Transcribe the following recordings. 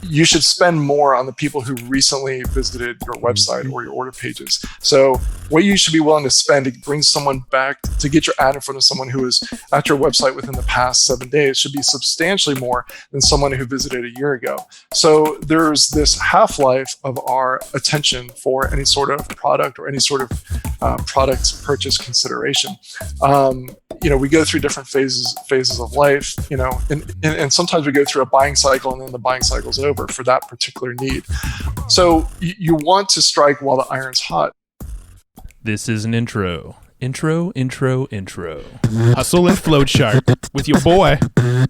you should spend more on the people who recently visited your website or your order pages. So what you should be willing to spend to bring someone back, to get your ad in front of someone who was at your website within the past 7 days, should be substantially more than someone who visited a year ago. So there's this half-life of our attention for any sort of product or any sort of product purchase consideration. We go through different phases of life, and sometimes we go through a buying cycle and then the buying cycle's over for that particular need. So you want to strike while the iron's hot. This is an intro. Intro. Hustle and Flowchart with your boy,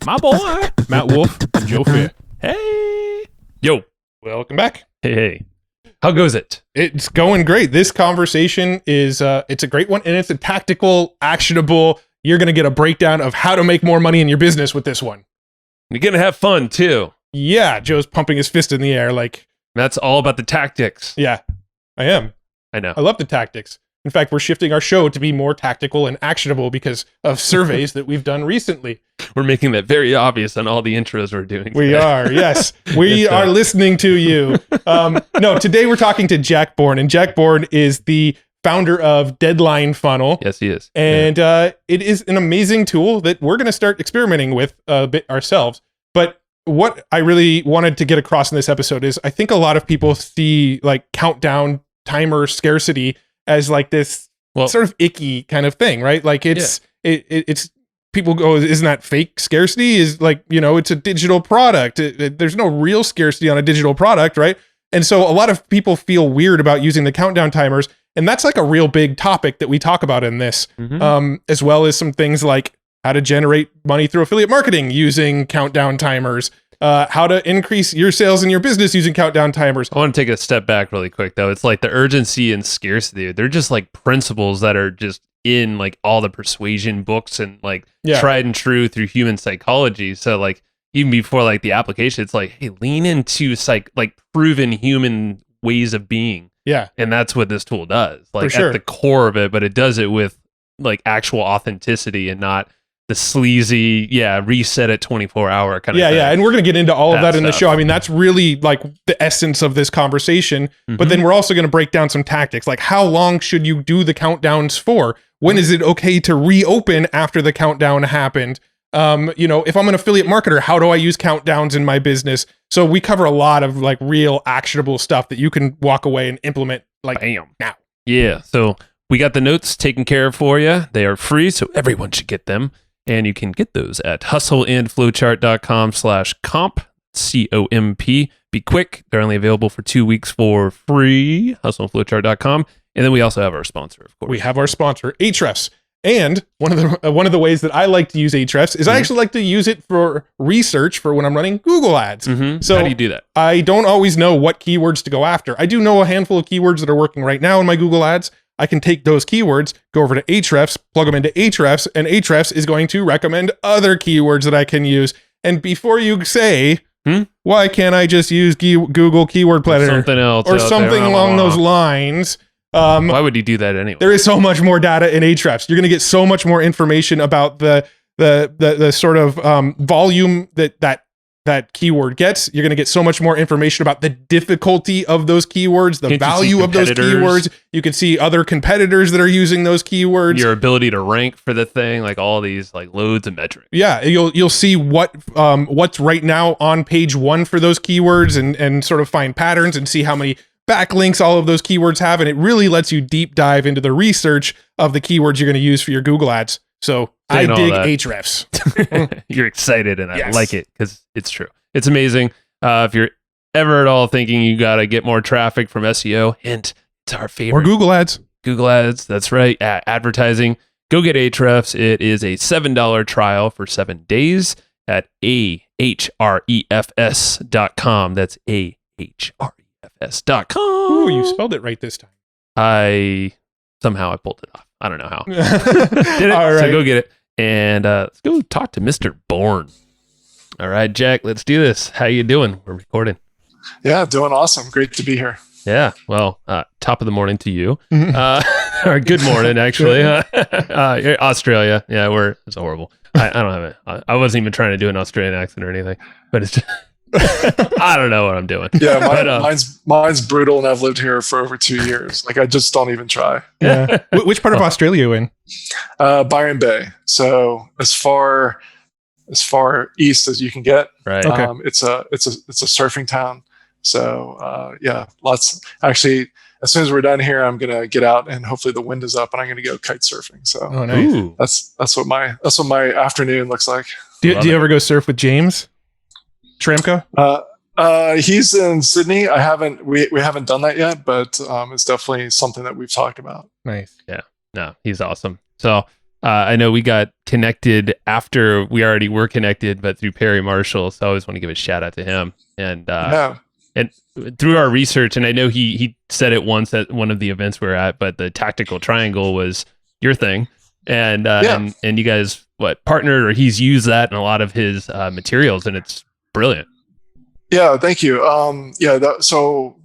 my boy, Matt Wolf and Joe Fair. Hey. Yo. Welcome back. Hey. How goes it? It's going great. This conversation is, it's a great one, and it's a tactical, actionable. You're going to get a breakdown of how to make more money in your business with this one. You're going to have fun, too. Yeah, Joe's pumping his fist in the air like... That's all about the tactics. Yeah, I am. I know. I love the tactics. In fact, we're shifting our show to be more tactical and actionable because of surveys that we've done recently. We're making that very obvious on all the intros we're doing today. We are, yes. We are listening to you. No, today we're talking to Jack Bourne, and Jack Bourne is the founder of Deadline Funnel. Yes, he is. And it is an amazing tool that we're going to start experimenting with a bit ourselves. But what I really wanted to get across in this episode is I think a lot of people see like countdown timer scarcity as like this sort of icky kind of thing, right? Like it's people go, isn't that fake scarcity? Is like, it's a digital product. There's no real scarcity on a digital product, right? And so a lot of people feel weird about using the countdown timers. And that's like a real big topic that we talk about in this, as well as some things like how to generate money through affiliate marketing using countdown timers, how to increase your sales in your business using countdown timers. I want to take a step back really quick, though. It's like the urgency and scarcity. They're just like principles that are just in like all the persuasion books and like tried and true through human psychology. So like even before like the application, it's like, hey, lean into like proven human ways of being. Yeah. And that's what this tool does. Like at the core of it, but it does it with like actual authenticity and not the sleazy, reset at 24-hour kind of thing. Yeah. And we're going to get into all of that in the show. I mean, that's really like the essence of this conversation. But then we're also going to break down some tactics. Like how long should you do the countdowns for? When is it okay to reopen after the countdown happened? If I'm an affiliate marketer, how do I use countdowns in my business? So we cover a lot of like real actionable stuff that you can walk away and implement like now. Yeah. So we got the notes taken care of for you. They are free, so everyone should get them. And you can get those at hustleandflowchart.com/comp, COMP. Be quick. They're only available for 2 weeks for free, hustleandflowchart.com. And then we also have our sponsor, of course. We have our sponsor, Ahrefs. And one of the ways that I like to use Ahrefs is I actually like to use it for research for when I'm running Google ads. So how do you do that? I don't always know what keywords to go after. I do know a handful of keywords that are working right now in my Google ads. I can take those keywords, go over to Ahrefs, plug them into Ahrefs, and Ahrefs is going to recommend other keywords that I can use. And before you say, why can't I just use Google Keyword Planner something else or something along those lines? Why would you do that anyway? There is so much more data in Ahrefs. You're going to get so much more information about the sort of volume that keyword gets. You're going to get so much more information about the difficulty of those keywords, the value of those keywords. You can see other competitors that are using those keywords. Your ability to rank for the thing, like all these like loads of metrics. Yeah, you'll see what's right now on page 1 for those keywords and sort of find patterns and see how many backlinks all of those keywords have. And it really lets you deep dive into the research of the keywords you're going to use for your Google ads. So I dig Ahrefs. You're excited, and I like it because it's true. It's amazing. If you're ever at all thinking you got to get more traffic from SEO, hint, it's our favorite. Or Google ads. Google ads, that's right. Advertising. Go get Ahrefs. It is a $7 trial for 7 days at ahrefs.com. That's ahrefs.com. Ooh, you spelled it right this time. I pulled it off. I don't know how. Did it? All right. So go get it. And let's go talk to Mr. Bourne. All right, Jack, let's do this. How you doing? We're recording. Yeah, doing awesome. Great to be here. Yeah, well, top of the morning to you. Or good morning, actually. Australia. Yeah, it's horrible. I don't have it. I wasn't even trying to do an Australian accent or anything, but it's just... I don't know what I'm doing. Yeah, mine's brutal, and I've lived here for over 2 years. Like, I just don't even try. Yeah. Which part of Australia are you in? Byron Bay. So as far east as you can get. Right. Okay. It's a surfing town. So yeah, lots. Actually, as soon as we're done here, I'm gonna get out, and hopefully the wind is up, and I'm gonna go kite surfing. So nice. that's what my afternoon looks like. Do you ever go surf with James Schramko? He's in Sydney. We haven't done that yet, but it's definitely something that we've talked about. Nice. Yeah. No, he's awesome. So I know we got connected after we already were connected, but through Perry Marshall. So I always want to give a shout out to him. And and through our research, and I know he said it once at one of the events we were at, but the tactical triangle was your thing. And and you guys partnered, or he's used that in a lot of his materials, and it's brilliant. Yeah, thank you. So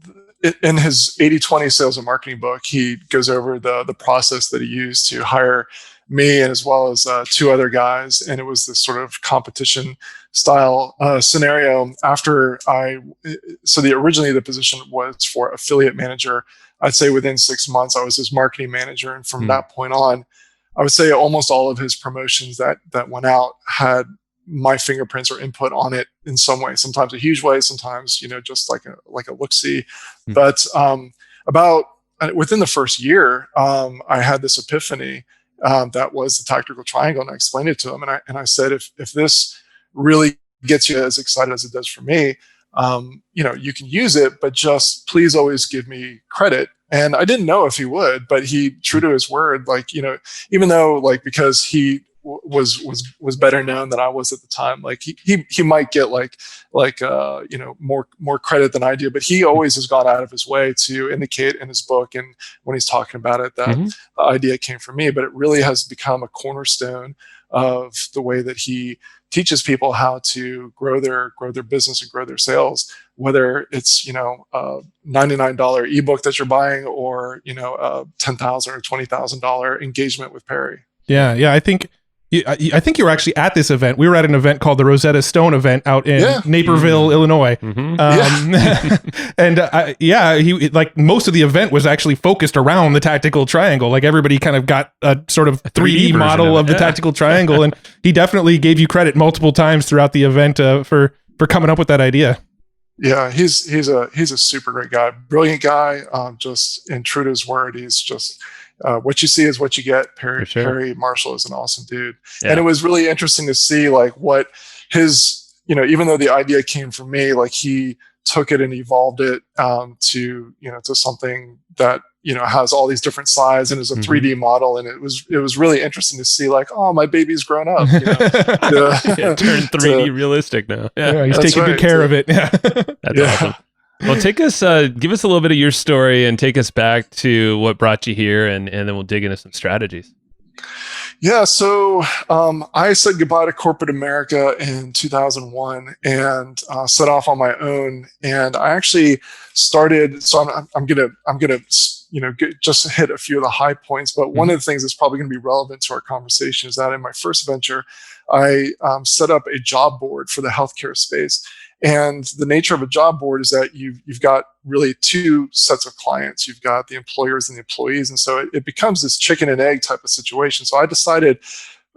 in his 80/20 sales and marketing book, he goes over the process that he used to hire me, and as well as two other guys, and it was this sort of competition style scenario. Originally the position was for affiliate manager. I'd say within 6 months I was his marketing manager, and from that point on, I would say almost all of his promotions that went out had my fingerprints or input on it in some way. Sometimes a huge way, sometimes just like a look-see. But about within the first year, I had this epiphany that was the tactical triangle, and I explained it to him, and I said, if this really gets you as excited as it does for me, you can use it, but just please always give me credit. And I didn't know if he would, but he, true to his word, even though because he was better known than I was at the time, he might get more credit than I do, but he always has gone out of his way to indicate in his book and when he's talking about it that the idea came from me. But it really has become a cornerstone of the way that he teaches people how to grow their business and grow their sales, whether it's a $99 ebook that you're buying, or a $10,000 or $20,000 engagement with Perry. Yeah, I think you were actually at this event. We were at an event called the Rosetta Stone event out in Naperville, Illinois. And he most of the event was actually focused around the tactical triangle. Like, everybody kind of got a sort of 3D model of the tactical triangle, and he definitely gave you credit multiple times throughout the event for coming up with that idea. Yeah, he's a super great guy, brilliant guy. Just and true to his word, he's just. What you see is what you get. Perry Marshall is an awesome dude. Yeah. And it was really interesting to see what his, even though the idea came from me, he took it and evolved it to something that, has all these different sides and is a 3D model. And it was really interesting to see oh, my baby's grown up. It turned 3D realistic now. Yeah, he's taking good care of it. Yeah. That's awesome. Well, give us a little bit of your story and take us back to what brought you here, and then we'll dig into some strategies. Yeah, so I said goodbye to corporate America in 2001 and set off on my own. And I actually started. So I'm gonna just hit a few of the high points. But one of the things that's probably going to be relevant to our conversation is that in my first venture, I set up a job board for the healthcare space. And the nature of a job board is that you've got really two sets of clients. You've got the employers and the employees. And so it becomes this chicken and egg type of situation. So I decided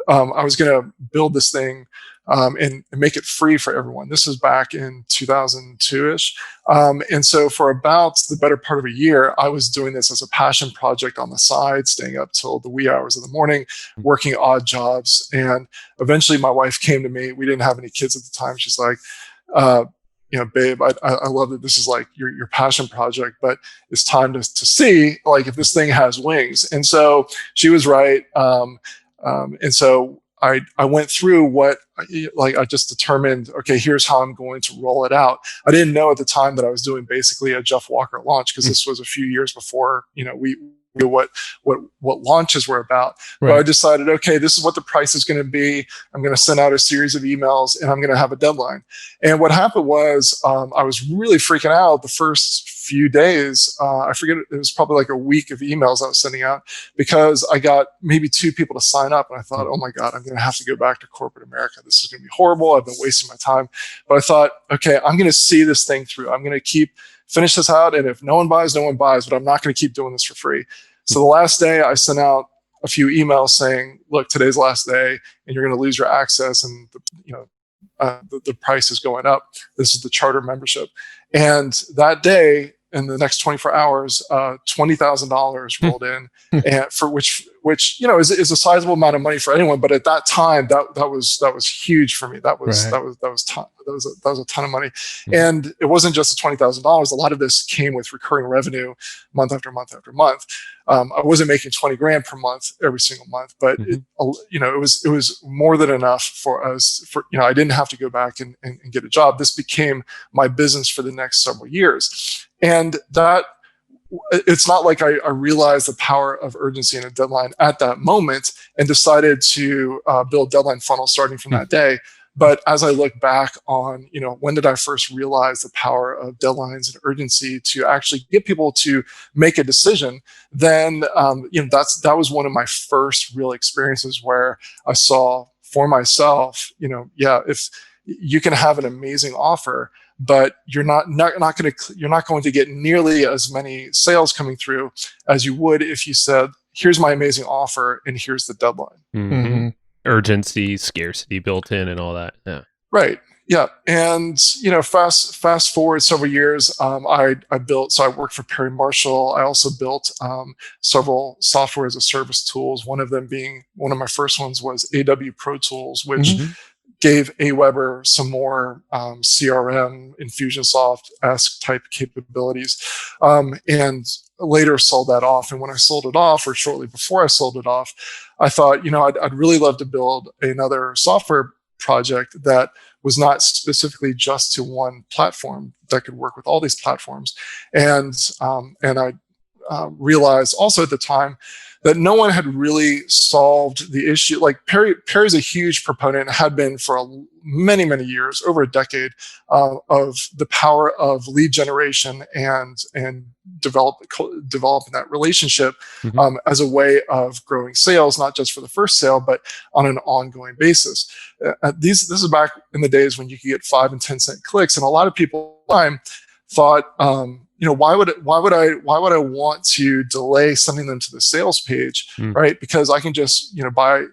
I was going to build this thing and make it free for everyone. This is back in 2002-ish. And so for about the better part of a year, I was doing this as a passion project on the side, staying up till the wee hours of the morning, working odd jobs. And eventually my wife came to me. We didn't have any kids at the time. She's like, babe, I love that this is your passion project, but it's time to see if this thing has wings. And so she was right. And so I went through what I just determined, okay, here's how I'm going to roll it out. I didn't know at the time that I was doing basically a Jeff Walker launch, because this was a few years before, we what launches were about. But I decided, okay, this is what the price is going to be. I'm going to send out a series of emails, and I'm going to have a deadline. And what happened was I was really freaking out the first few days. I forget, it was probably like a week of emails I was sending out, because I got maybe 2 people to sign up, and I thought, oh my God, I'm going to have to go back to corporate America. This is going to be horrible. I've been wasting my time. But I thought, okay, I'm going to see this thing through. I'm going to finish this out, and if no one buys, no one buys, but I'm not going to keep doing this for free. So the last day I sent out a few emails saying, look, today's the last day, and you're going to lose your access, and the price is going up. This is the charter membership. And that day, in the next 24 hours, $20,000 rolled in, and for which is a sizable amount of money for anyone. But at that time, that was huge for me. That was a ton of money, and it wasn't just the $20,000. A lot of this came with recurring revenue, month after month after month. I wasn't making 20 grand per month every single month, but it was more than enough for us. I didn't have to go back and get a job. This became my business for the next several years. And that, it's not like I realized the power of urgency and a deadline at that moment and decided to build deadline funnels starting from that day. But as I look back on, when did I first realize the power of deadlines and urgency to actually get people to make a decision, then that was one of my first real experiences where I saw for myself, if you can have an amazing offer, but you're not going to get nearly as many sales coming through as you would if you said, here's my amazing offer and here's the deadline. Urgency, scarcity built in, and all that. Yeah. Right. Yeah. And fast forward several years, I worked for Perry Marshall. I also built several software as a service tools. One of my first ones was AW Pro Tools, which gave Aweber some more CRM, Infusionsoft-esque type capabilities, and later sold that off. And when I sold it off, or shortly before I sold it off, I thought, I'd really love to build another software project that was not specifically just to one platform, that could work with all these platforms. And I realized also at the time that no one had really solved the issue. Like Perry's a huge proponent, had been for many, many years, over a decade, of the power of lead generation and developing that relationship as a way of growing sales, not just for the first sale, but on an ongoing basis. This is back in the days when you could get 5 and 10 cent clicks, and a lot of people at the time thought, why would I want to delay sending them to the sales page, right? Because I can just buy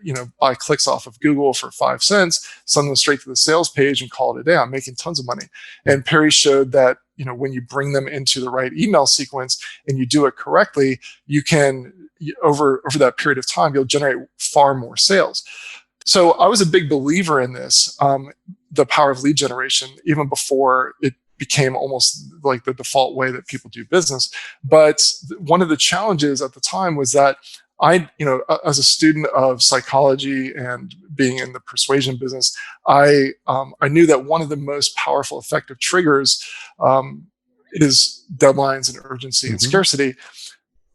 clicks off of Google for 5 cents, send them straight to the sales page, and call it a day. I'm making tons of money. And Perry showed that when you bring them into the right email sequence and you do it correctly, you can over that period of time you'll generate far more sales. So I was a big believer in this, the power of lead generation, even before it became almost like the default way that people do business. But one of the challenges at the time was that I, as a student of psychology and being in the persuasion business, I knew that one of the most powerful, effective triggers is deadlines and urgency and scarcity.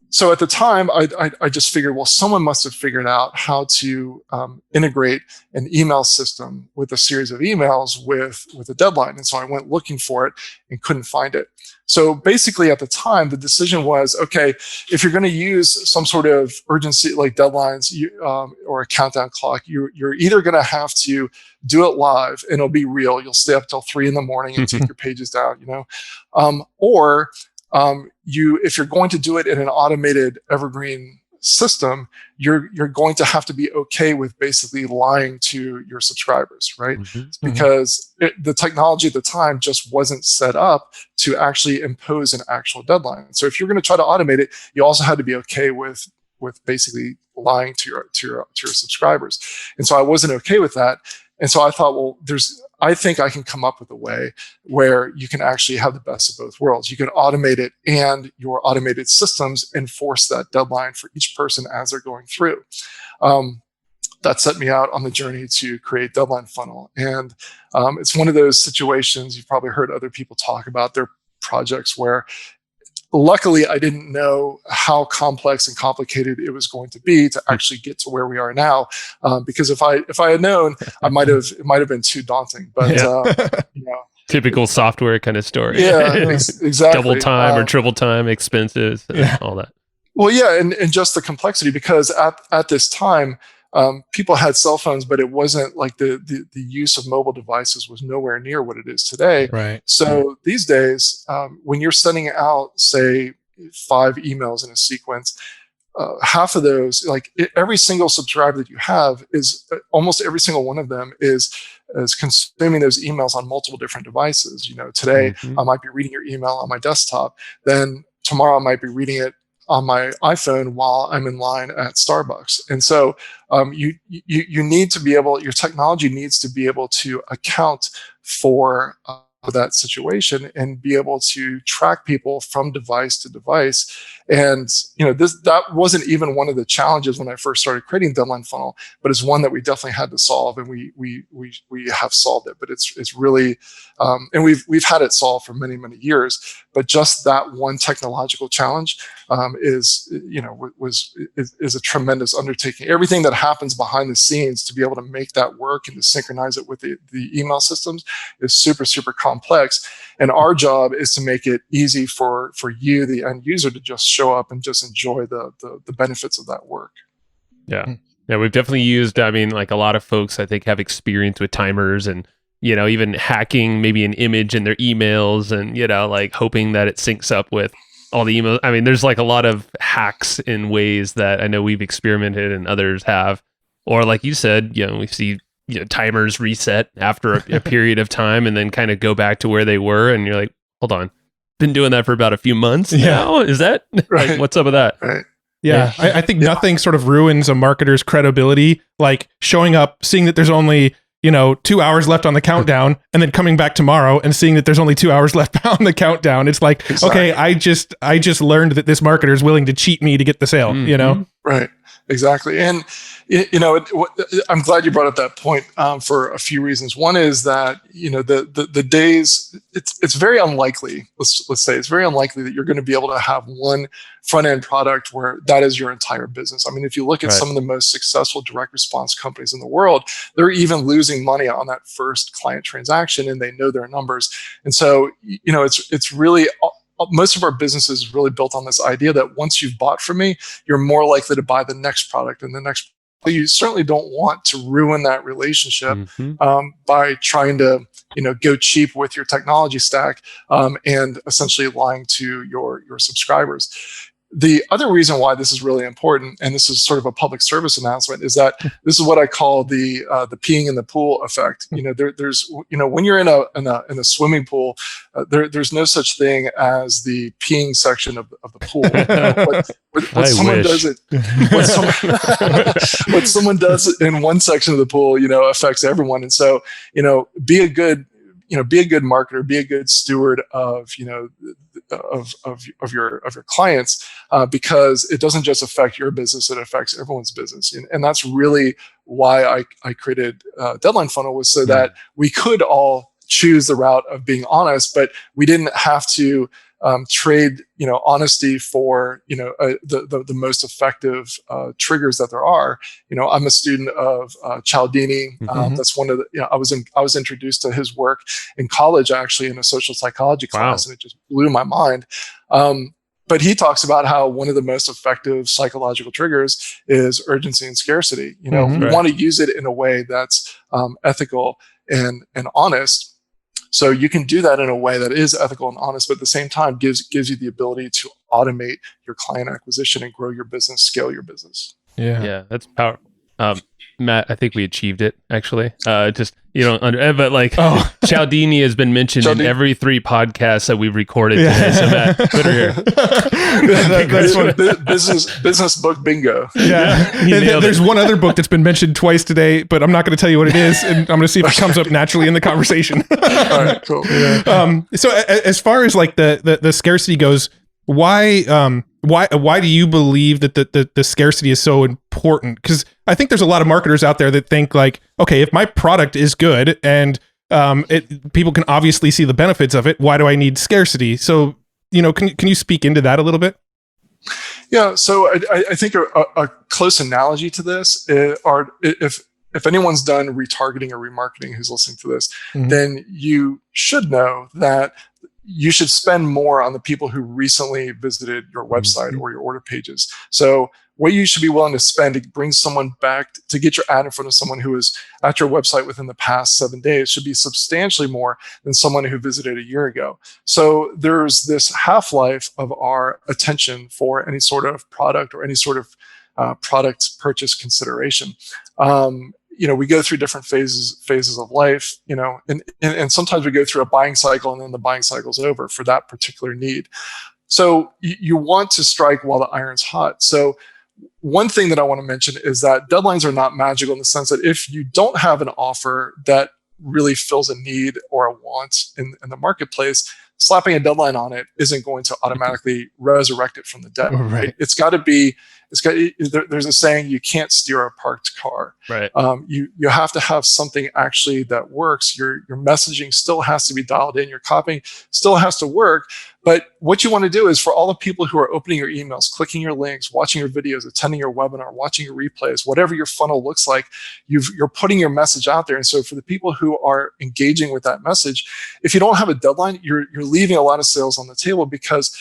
So at the time, I just figured, well, someone must have figured out how to integrate an email system with a series of emails with a deadline. And so I went looking for it and couldn't find it. So basically at the time, the decision was, okay, if you're going to use some sort of urgency like deadlines or a countdown clock, you're either going to have to do it live and it'll be real. You'll stay up till 3 a.m. and take your pages down, or if you're going to do it in an automated evergreen system, you're going to have to be okay with basically lying to your subscribers, right? Because the technology at the time just wasn't set up to actually impose an actual deadline. So if you're going to try to automate it, you also had to be okay with basically lying to your subscribers. And so I wasn't okay with that. And so I thought, well, I think I can come up with a way where you can actually have the best of both worlds. You can automate it, and your automated systems enforce that deadline for each person as they're going through. That set me out on the journey to create Deadline Funnel. And it's one of those situations you've probably heard other people talk about, their projects where luckily, I didn't know how complex and complicated it was going to be to actually get to where we are now. Because if I had known, it might have been too daunting. But typical software kind of story. Yeah, exactly. Double time or triple time expenses, all that. Well, yeah, and just the complexity, because at this time, people had cell phones, but it wasn't like the use of mobile devices was nowhere near what it is today. Right. So these days, when you're sending out, say, 5 emails in a sequence, half of those, like every single subscriber that you have, is almost every single one of them is consuming those emails on multiple different devices. Today I might be reading your email on my desktop, then tomorrow I might be reading it on my iPhone while I'm in line at Starbucks. And so you need to be able, your technology needs to be able to account for that situation and be able to track people from device to device. And that wasn't even one of the challenges when I first started creating Deadline Funnel, but it's one that we definitely had to solve, and we have solved it. But it's really and we've had it solved for many years. But just that one technological challenge is a tremendous undertaking. Everything that happens behind the scenes to be able to make that work and to synchronize it with the email systems is super complex. And our job is to make it easy for you, the end user, to just show up and just enjoy the benefits of that work. Yeah, we've definitely used, like a lot of folks I think have experience with timers and, even hacking maybe an image in their emails and, like hoping that it syncs up with all the emails. There's like a lot of hacks in ways that I know we've experimented and others have. Or like you said, we see timers reset after a period of time and then kind of go back to where they were, and you're like, hold on, been doing that for about a few months now? Is that right? Like, what's up with that? Right. Yeah, I think nothing sort of ruins a marketer's credibility like showing up, seeing that there's only 2 hours left on the countdown, and then coming back tomorrow and seeing that there's only 2 hours left on the countdown. It's like, okay, I just learned that this marketer is willing to cheat me to get the sale. Right. Exactly. And, I'm glad you brought up that point for a few reasons. One is that, the days, it's very unlikely, let's say it's very unlikely that you're going to be able to have one front end product where that is your entire business. If you look at some of the most successful direct response companies in the world, they're even losing money on that first client transaction, and they know their numbers. And so, it's really, most of our business is really built on this idea that once you've bought from me, you're more likely to buy the next product and the next. You certainly don't want to ruin that relationship by trying to, go cheap with your technology stack and essentially lying to your subscribers. The other reason why this is really important, and this is sort of a public service announcement, is that this is what I call the peeing in the pool effect. There's when you're in a swimming pool, there's no such thing as the peeing section of the pool. What someone does in one section of the pool, affects everyone. And so, be a good marketer, be a good steward of your clients, because it doesn't just affect your business, it affects everyone's business. And that's really why I created Deadline Funnel, was so that we could all choose the route of being honest, but we didn't have to trade honesty for the most effective triggers that there are. I'm a student of Cialdini. That's one of the I was introduced to his work in college, actually, in a social psychology class, and it just blew my mind. But he talks about how one of the most effective psychological triggers is urgency and scarcity. We want to use it in a way that's ethical and honest. So you can do that in a way that is ethical and honest, but at the same time gives you the ability to automate your client acquisition and grow your business, scale your business. Yeah, that's powerful. Matt, I think we achieved it, actually. But like, Cialdini has been mentioned in every 3 podcasts that we've recorded today. So Matt, put her here. Business book bingo. Yeah. There's one other book that's been mentioned twice today, but I'm not going to tell you what it is, and I'm going to see if it comes up naturally in the conversation. All right, cool. Yeah. So as far as like the scarcity goes, why do you believe that the scarcity is so important? Because I think there's a lot of marketers out there that think like, okay, if my product is good and people can obviously see the benefits of it, why do I need scarcity? So can you speak into that a little bit? Yeah, so I think a close analogy to this are if anyone's done retargeting or remarketing who's listening to this, then you should know that you should spend more on the people who recently visited your website or your order pages. So what you should be willing to spend to bring someone back to get your ad in front of someone who is at your website within the past 7 days should be substantially more than someone who visited a year ago. So there's this half-life of our attention for any sort of product or any sort of product purchase consideration. We go through different phases of life, and sometimes we go through a buying cycle and then the buying cycle's over for that particular need. So you want to strike while the iron's hot. So one thing that I want to mention is that deadlines are not magical in the sense that if you don't have an offer that really fills a need or a want in the marketplace, slapping a deadline on it isn't going to automatically resurrect it from the dead. Right? It's got to be. There's a saying: you can't steer a parked car. Right. You have to have something actually that works. Your messaging still has to be dialed in. Your copying still has to work. But what you want to do is for all the people who are opening your emails, clicking your links, watching your videos, attending your webinar, watching your replays, whatever your funnel looks like, you're putting your message out there. And so for the people who are engaging with that message, if you don't have a deadline, you're leaving a lot of sales on the table because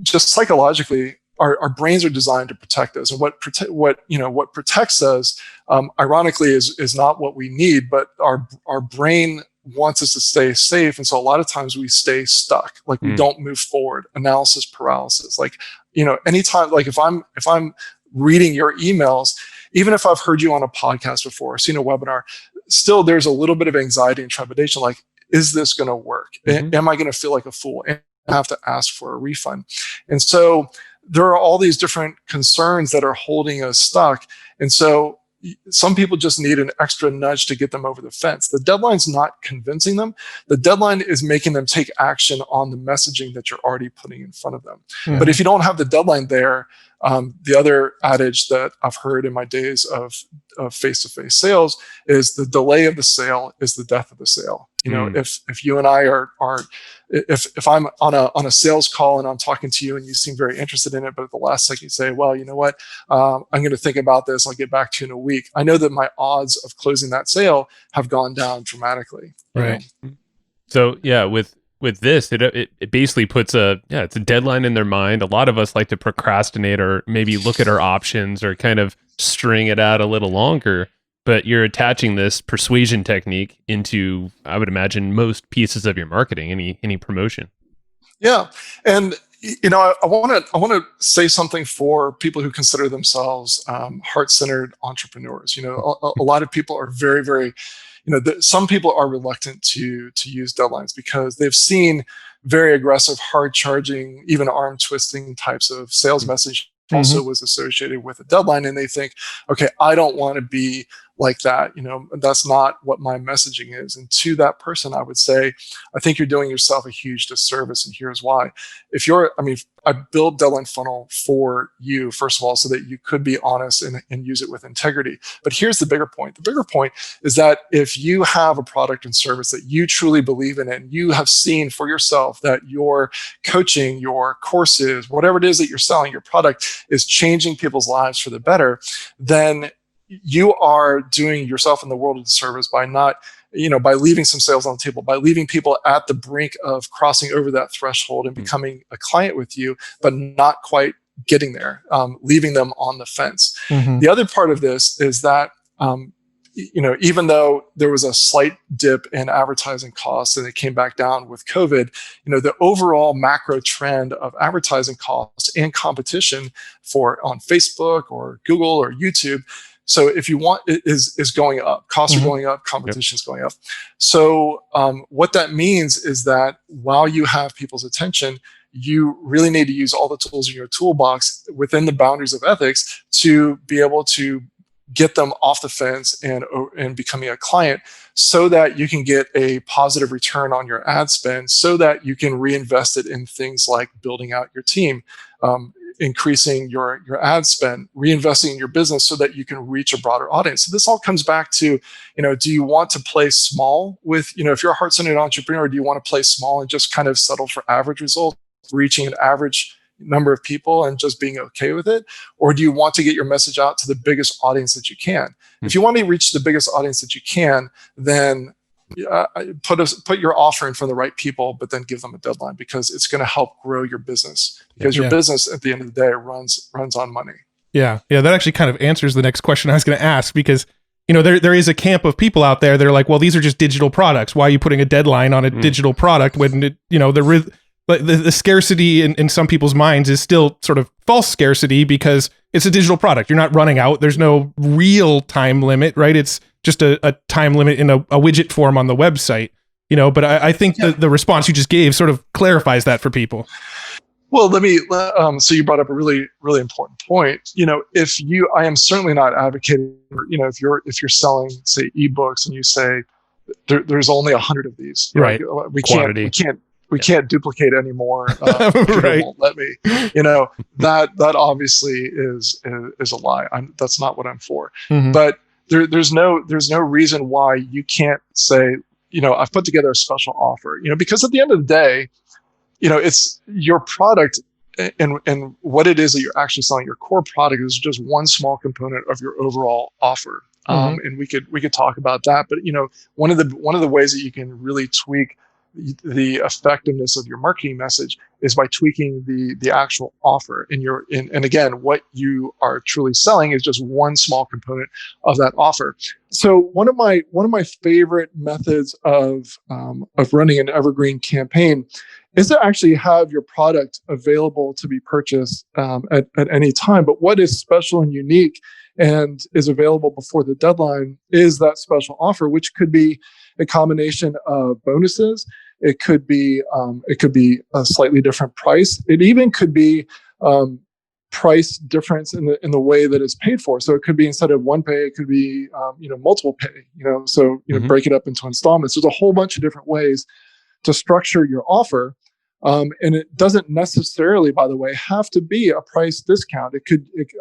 just psychologically, our brains are designed to protect us, and what protects us, ironically, is not what we need, but our brain wants us to stay safe, and so a lot of times we stay stuck, like we don't move forward. Analysis paralysis, like anytime, like if I'm reading your emails, even if I've heard you on a podcast before, seen a webinar, still there's a little bit of anxiety and trepidation, like, is this going to work? Am I going to feel like a fool? And I have to ask for a refund, and so there are all these different concerns that are holding us stuck. And so some people just need an extra nudge to get them over the fence. The deadline's not convincing them. The deadline is making them take action on the messaging that you're already putting in front of them. But if you don't have the deadline there, the other adage that I've heard in my days of face-to-face sales is the delay of the sale is the death of the sale. If you and I are if I'm on a sales call and I'm talking to you and you seem very interested in it, but at the last second you say, well, you know what, I'm going to think about this. I'll get back to you in a week. I know that my odds of closing that sale have gone down dramatically. Right. So yeah, with this, it basically puts it's a deadline in their mind. A lot of us like to procrastinate or maybe look at our options or kind of string it out a little longer. But you're attaching this persuasion technique into, I would imagine, most pieces of your marketing, any promotion. Yeah, and I want to say something for people who consider themselves heart-centered entrepreneurs. A lot of people are very, very, some people are reluctant to use deadlines because they've seen very aggressive, hard-charging, even arm-twisting types of sales message also was associated with a deadline, and they think, okay, I don't want to be like that. That's not what my messaging is. And to that person, I would say, I think you're doing yourself a huge disservice, and here's why. I build deadline funnel for you, first of all, so that you could be honest and use it with integrity. But here's the bigger point. The bigger point is that if you have a product and service that you truly believe in and you have seen for yourself that your coaching, your courses, whatever it is that you're selling, your product is changing people's lives for the better, then you are doing yourself and the world a disservice by not, by leaving some sales on the table, by leaving people at the brink of crossing over that threshold and becoming a client with you, but not quite getting there, leaving them on the fence. The other part of this is that, even though there was a slight dip in advertising costs and it came back down with COVID, the overall macro trend of advertising costs and competition on Facebook or Google or YouTube. So if you want, is going up. Costs are going up, competition is going up. So what that means is that while you have people's attention, you really need to use all the tools in your toolbox within the boundaries of ethics to be able to get them off the fence and becoming a client, so that you can get a positive return on your ad spend, so that you can reinvest it in things like building out your team, increasing your ad spend, reinvesting in your business so that you can reach a broader audience. So this all comes back to, do you want to play small with, if you're a heart-centered entrepreneur, do you want to play small and just kind of settle for average results? reaching an average number of people and just being okay with it? Or do you want to get your message out to the biggest audience that you can? If you want to reach the biggest audience that you can, then put your offer in front of the right people, but then give them a deadline, because it's going to help grow your business, because your business at the end of the day runs on money. Yeah. That actually kind of answers the next question I was going to ask, because there is a camp of people out there that are like, well, these are just digital products. Why are you putting a deadline on a digital product when the scarcity in some people's minds is still sort of false scarcity, because it's a digital product. You're not running out. There's no real time limit, right? It's just a time limit in a widget form on the website, but I think the response you just gave sort of clarifies that for people. Well, so you brought up a really, really important point. I am certainly not advocating, if you're selling, say, ebooks, and you say there's only 100 of these, right? We can't duplicate anymore. Right. Won't let me. That obviously is a lie. That's not what I'm for. Mm-hmm. But there's no reason why you can't say, I've put together a special offer. Because at the end of the day, it's your product, and what it is that you're actually selling. Your core product is just one small component of your overall offer. Mm-hmm. And we could talk about that. But one of the ways that you can really tweak the effectiveness of your marketing message is by tweaking the actual offer. And again, what you are truly selling is just one small component of that offer. So one of my favorite methods of running an evergreen campaign is to actually have your product available to be purchased at any time. But what is special and unique and is available before the deadline is that special offer, which could be a combination of bonuses. It could be a slightly different price. It even could be price difference in the way that it's paid for. So it could be, instead of one pay, it could be multiple pay. So break it up into installments. There's a whole bunch of different ways to structure your offer. And it doesn't necessarily, by the way, have to be a price discount.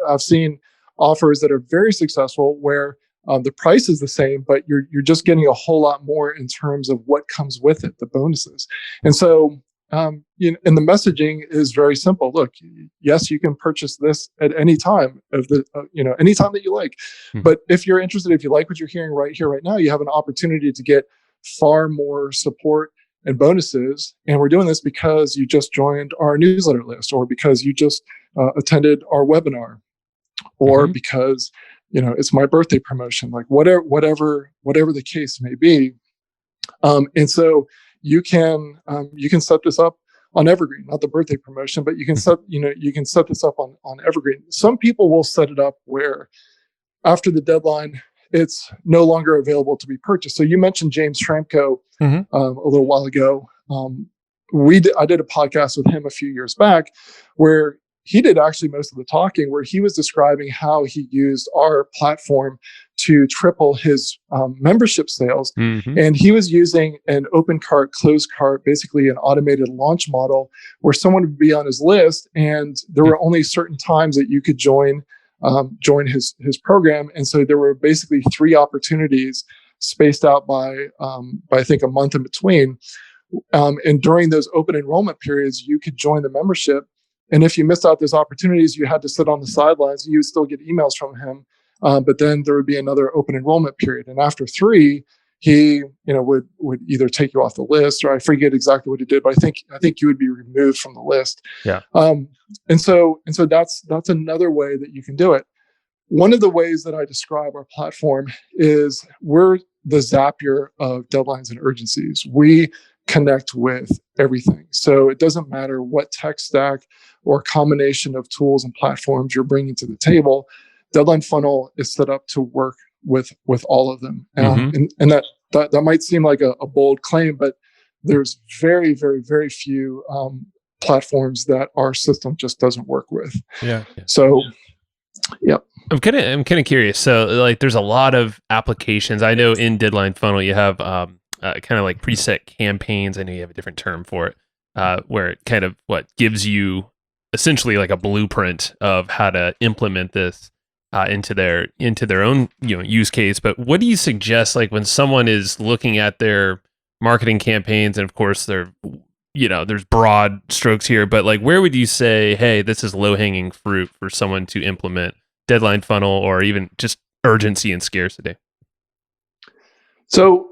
I've seen offers that are very successful where the price is the same, but you're just getting a whole lot more in terms of what comes with it, the bonuses. And so, and the messaging is very simple. Look, yes, you can purchase this at any time any time that you like. Mm-hmm. But if you're interested, if you like what you're hearing right here, right now, you have an opportunity to get far more support and bonuses. And we're doing this because you just joined our newsletter list, or because you just attended our webinar, or mm-hmm. because it's my birthday promotion, like whatever the case may be. And so you can set this up on Evergreen, not the birthday promotion, but you can set this up on Evergreen. Some people will set it up where after the deadline, it's no longer available to be purchased. So you mentioned James Schramko mm-hmm. A little while ago. I did a podcast with him a few years back where he did actually most of the talking, where he was describing how he used our platform to triple his membership sales. Mm-hmm. And he was using an open cart, closed cart, basically an automated launch model where someone would be on his list, and there were only certain times that you could join his program. And so there were basically 3 opportunities spaced out by I think a month in between. And during those open enrollment periods, you could join the membership. And if you missed out those opportunities, you had to sit on the sidelines. You would still get emails from him, but then there would be another open enrollment period. And after 3, he would either take you off the list, or I forget exactly what he did, but I think you would be removed from the list. Yeah. And so that's another way that you can do it. One of the ways that I describe our platform is we're the Zapier of deadlines and urgencies. We connect with everything. So it doesn't matter what tech stack or combination of tools and platforms you're bringing to the table. Deadline Funnel is set up to work with all of them. Mm-hmm. And that might seem like a bold claim, but there's very, very, very few platforms that our system just doesn't work with. Yeah. So, yep. I'm kind of curious. So, like, there's a lot of applications. I know in Deadline Funnel you have kind of like preset campaigns. I know you have a different term for it, where it kind of gives you essentially like a blueprint of how to implement this into their own use case. But what do you suggest, like, when someone is looking at their marketing campaigns, and of course they're there's broad strokes here, but like, where would you say, hey, this is low hanging fruit for someone to implement deadline funnel or even just urgency and scarcity? So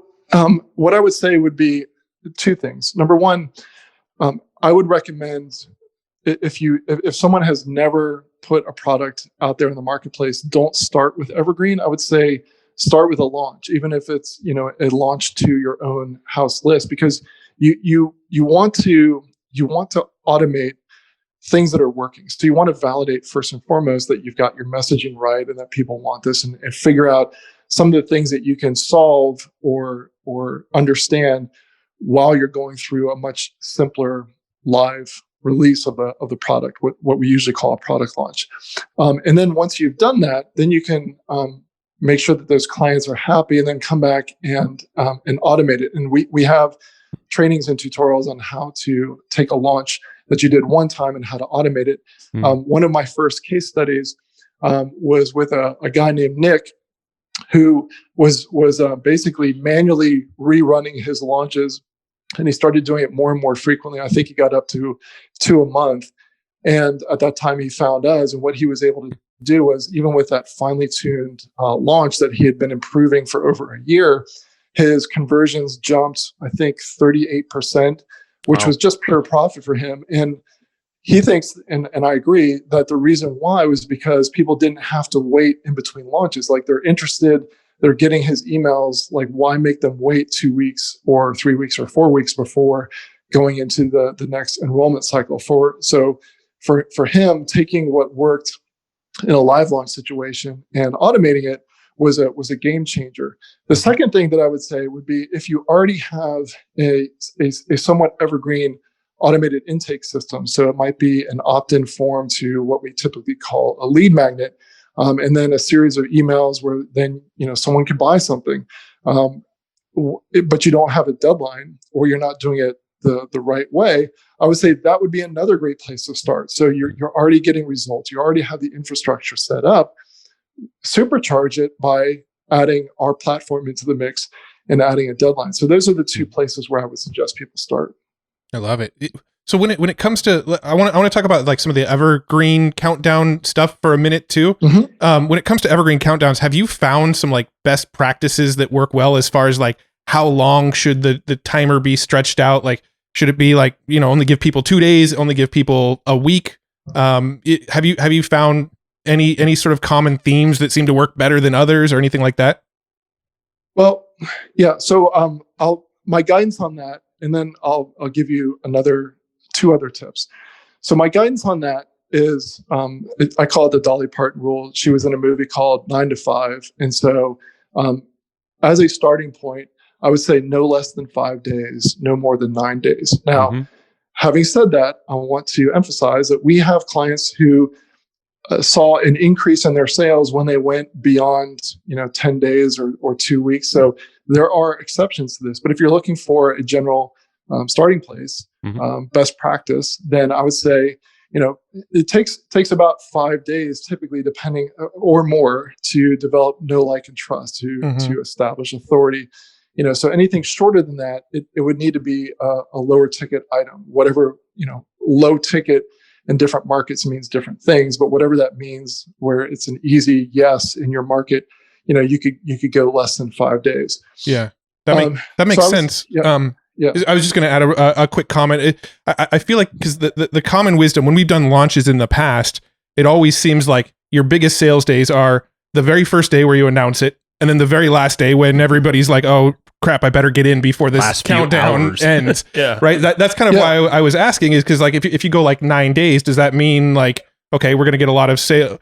what I would say would be two things. Number one, I would recommend if someone has never put a product out there in the marketplace, don't start with Evergreen. I would say start with a launch, even if it's a launch to your own house list, because you want to automate things that are working. So you want to validate first and foremost that you've got your messaging right and that people want this, and figure out some of the things that you can solve or understand while you're going through a much simpler live release of the product, what we usually call a product launch. And then once you've done that, then you can make sure that those clients are happy, and then come back and automate it. And we have trainings and tutorials on how to take a launch that you did one time and how to automate it. One of my first case studies was with a guy named Nick, who was basically manually rerunning his launches, and he started doing it more and more frequently. I think he got up to 2 a month. And at that time, he found us, and what he was able to do was, even with that finely tuned launch that he had been improving for over a year, his conversions jumped, I think, 38%, which was just pure profit for him. And he thinks, and I agree, that the reason why was because people didn't have to wait in between launches. Like, they're interested, they're getting his emails. Like, why make them wait 2 weeks or 3 weeks or 4 weeks before going into the next enrollment cycle? So for him, taking what worked in a live launch situation and automating it was a game changer. The second thing that I would say would be, if you already have a somewhat evergreen automated intake system. So it might be an opt-in form to what we typically call a lead magnet, and then a series of emails where then someone can buy something, but you don't have a deadline, or you're not doing it the right way. I would say that would be another great place to start. So you're already getting results. You already have the infrastructure set up. Supercharge it by adding our platform into the mix and adding a deadline. So those are the two places where I would suggest people start. I love it. So when it comes to, I want to talk about like some of the Evergreen Countdown stuff for a minute too. Mm-hmm. When it comes to Evergreen Countdowns, have you found some like best practices that work well, as far as like how long should the timer be stretched out? Like, should it be like, only give people 2 days, only give people a week? Have you found any sort of common themes that seem to work better than others, or anything like that? Well, yeah. So my guidance on that, and then I'll give you two other tips. So my guidance on that is, I call it the Dolly Parton rule. She was in a movie called 9 to 5. And so as a starting point, I would say no less than 5 days, no more than 9 days. Now, having said that, I want to emphasize that we have clients who saw an increase in their sales when they went beyond 10 days or 2 weeks. So there are exceptions to this. But if you're looking for a general starting place, best practice, then I would say it takes about 5 days typically, depending, or more, to develop know, like, and trust, to establish authority. So anything shorter than that, it would need to be a lower ticket item. Whatever, low ticket in different markets means different things, but whatever that means, where it's an easy yes in your market, you could go less than 5 days. Yeah, that makes sense. Yeah. I was just going to add a quick comment. I feel like, because the common wisdom when we've done launches in the past, it always seems like your biggest sales days are the very first day where you announce it, and then the very last day when everybody's like, oh crap, I better get in before this last countdown ends. Yeah. Right. That's kind of why I was asking, is because like, if you go like 9 days, does that mean like, okay, we're going to get a lot of sale?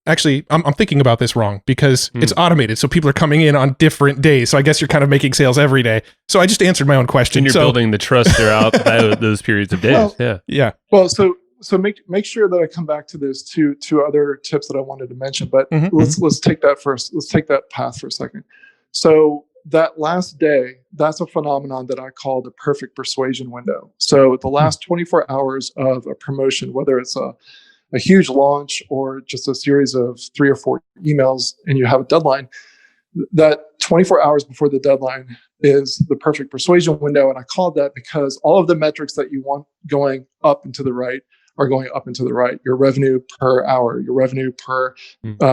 Actually, I'm thinking about this wrong, because it's automated. So people are coming in on different days. So I guess you're kind of making sales every day. So I just answered my own question. And you're building the trust throughout those periods of days. Yeah. Well, so make sure that I come back to those two other tips that I wanted to mention, but let's take that first. Let's take that path for a second. So that last day, that's a phenomenon that I call the perfect persuasion window. So the last 24 hours of a promotion, whether it's a huge launch or just a series of 3 or 4 emails, and you have a deadline, that 24 hours before the deadline is the perfect persuasion window. And I called that because all of the metrics that you want going up and to the right are going up and to the right. Your revenue per hour, your revenue per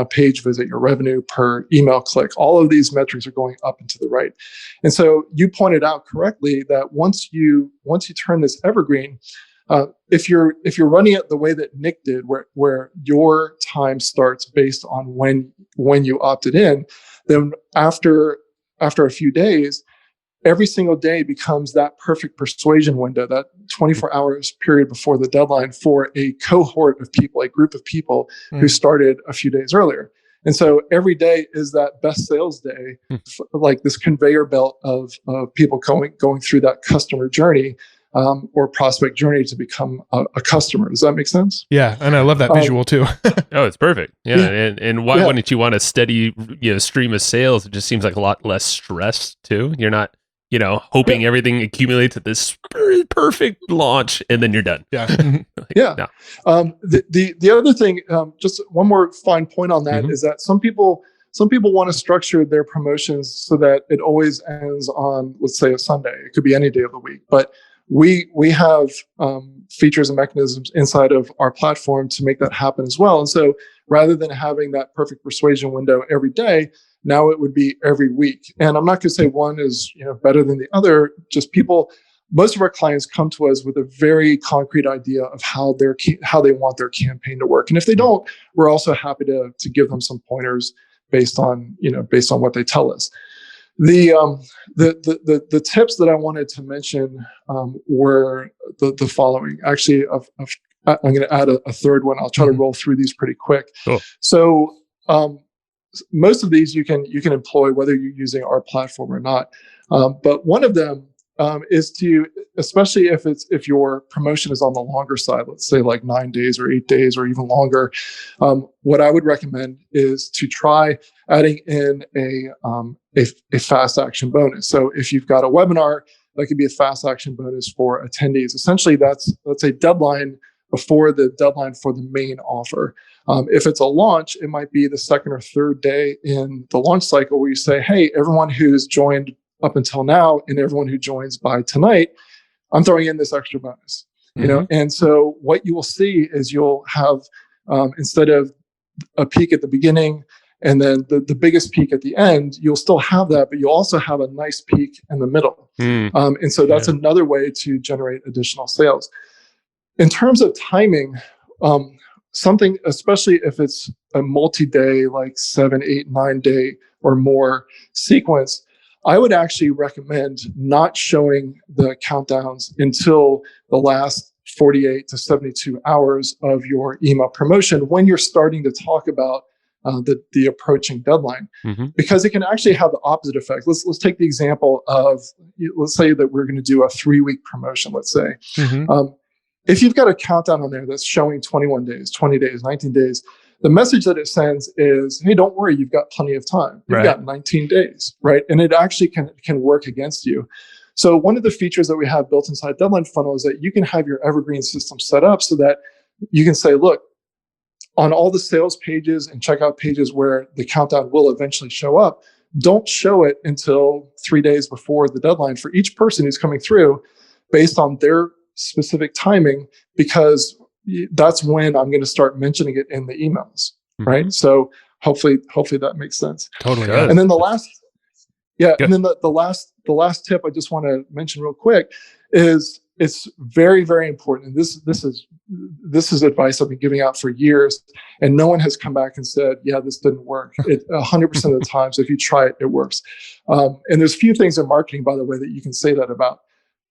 page visit, your revenue per email click, all of these metrics are going up and to the right. And so you pointed out correctly that once you turn this evergreen, if you're running it the way that Nick did, where your time starts based on when you opted in, then after a few days, every single day becomes that perfect persuasion window, that 24 hours period before the deadline for a cohort of people, a group of people who started a few days earlier. And so every day is that best sales day, like this conveyor belt of people going through that customer journey or prospect journey to become a customer. Does that make sense? Yeah, and I love that visual too. Oh, it's perfect. Yeah, and why wouldn't you want a steady stream of sales? It just seems like a lot less stress too. You're not hoping everything accumulates at this perfect launch and then you're done. Yeah. No. The other thing, just one more fine point on that is that some people want to structure their promotions so that it always ends on, let's say, a Sunday. It could be any day of the week, but we have features and mechanisms inside of our platform to make that happen as well. And so rather than having that perfect persuasion window every day, now it would be every week. And I'm not going to say one is better than the other. Just most of our clients come to us with a very concrete idea of how they want their campaign to work. And if they don't, we're also happy to give them some pointers based on what they tell us. The tips that I wanted to mention were the following. Actually, I'm going to add a third one. I'll try to roll through these pretty quick. Cool. So most of these you can employ whether you're using our platform or not. But one of them is to, especially if your promotion is on the longer side, let's say like 9 days or 8 days or even longer, what I would recommend is to try adding in a fast action bonus. So if you've got a webinar, that could be a fast action bonus for attendees. Essentially, that's a deadline before the deadline for the main offer. If it's a launch, it might be the second or third day in the launch cycle where you say, hey, everyone who's joined up until now and everyone who joins by tonight, I'm throwing in this extra bonus. And so what you will see is you'll have, instead of a peak at the beginning and then the biggest peak at the end, you'll still have that, but you'll also have a nice peak in the middle. And so that's another way to generate additional sales. In terms of timing, something, especially if it's a multi-day, like 7, 8, 9 day or more sequence, I would actually recommend not showing the countdowns until the last 48 to 72 hours of your email promotion when you're starting to talk about the approaching deadline, because it can actually have the opposite effect. Let's take the example of, let's say that we're going to do a 3-week promotion, let's say. If you've got a countdown on there that's showing 21 days, 20 days, 19 days, the message that it sends is, hey, don't worry, you've got plenty of time. You've got 19 days, right? And it actually can work against you. So one of the features that we have built inside Deadline Funnel is that you can have your Evergreen system set up so that you can say, look, on all the sales pages and checkout pages where the countdown will eventually show up, don't show it until 3 days before the deadline for each person who's coming through based on their specific timing, because that's when I'm going to start mentioning it in the emails, right? So hopefully that makes sense. Totally. And then the last tip I just want to mention real quick is it's very, very important. And this is advice I've been giving out for years, and no one has come back and said, yeah, this didn't work. 100% of the times, if you try it, it works. And there's few things in marketing, by the way, that you can say that about.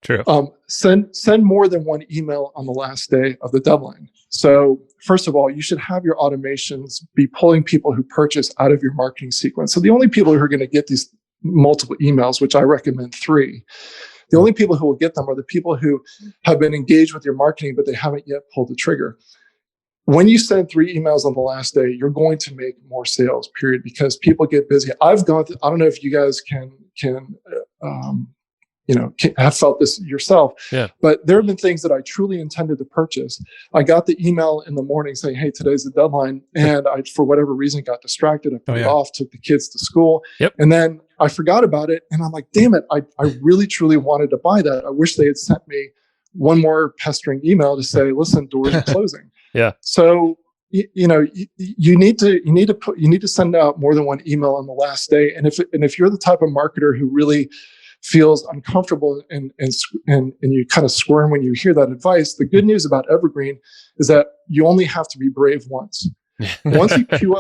True. Send more than one email on the last day of the deadline. So first of all, you should have your automations be pulling people who purchase out of your marketing sequence. So the only people who are going to get these multiple emails, which I recommend 3, the only people who will get them are the people who have been engaged with your marketing, but they haven't yet pulled the trigger. When you send 3 emails on the last day, you're going to make more sales, period, because people get busy. I've gone through, I don't know if you guys can have felt this yourself. Yeah. But there have been things that I truly intended to purchase. I got the email in the morning saying, "Hey, today's the deadline," and I, for whatever reason, got distracted. I put it off, took the kids to school, and then I forgot about it. And I'm like, "Damn it! I really truly wanted to buy that. I wish they had sent me one more pestering email to say, listen, doors are closing." Yeah. So you need to send out more than one email on the last day. And if you're the type of marketer who really feels uncomfortable and you kind of squirm when you hear that advice, the good news about Evergreen is that you only have to be brave once. Once you queue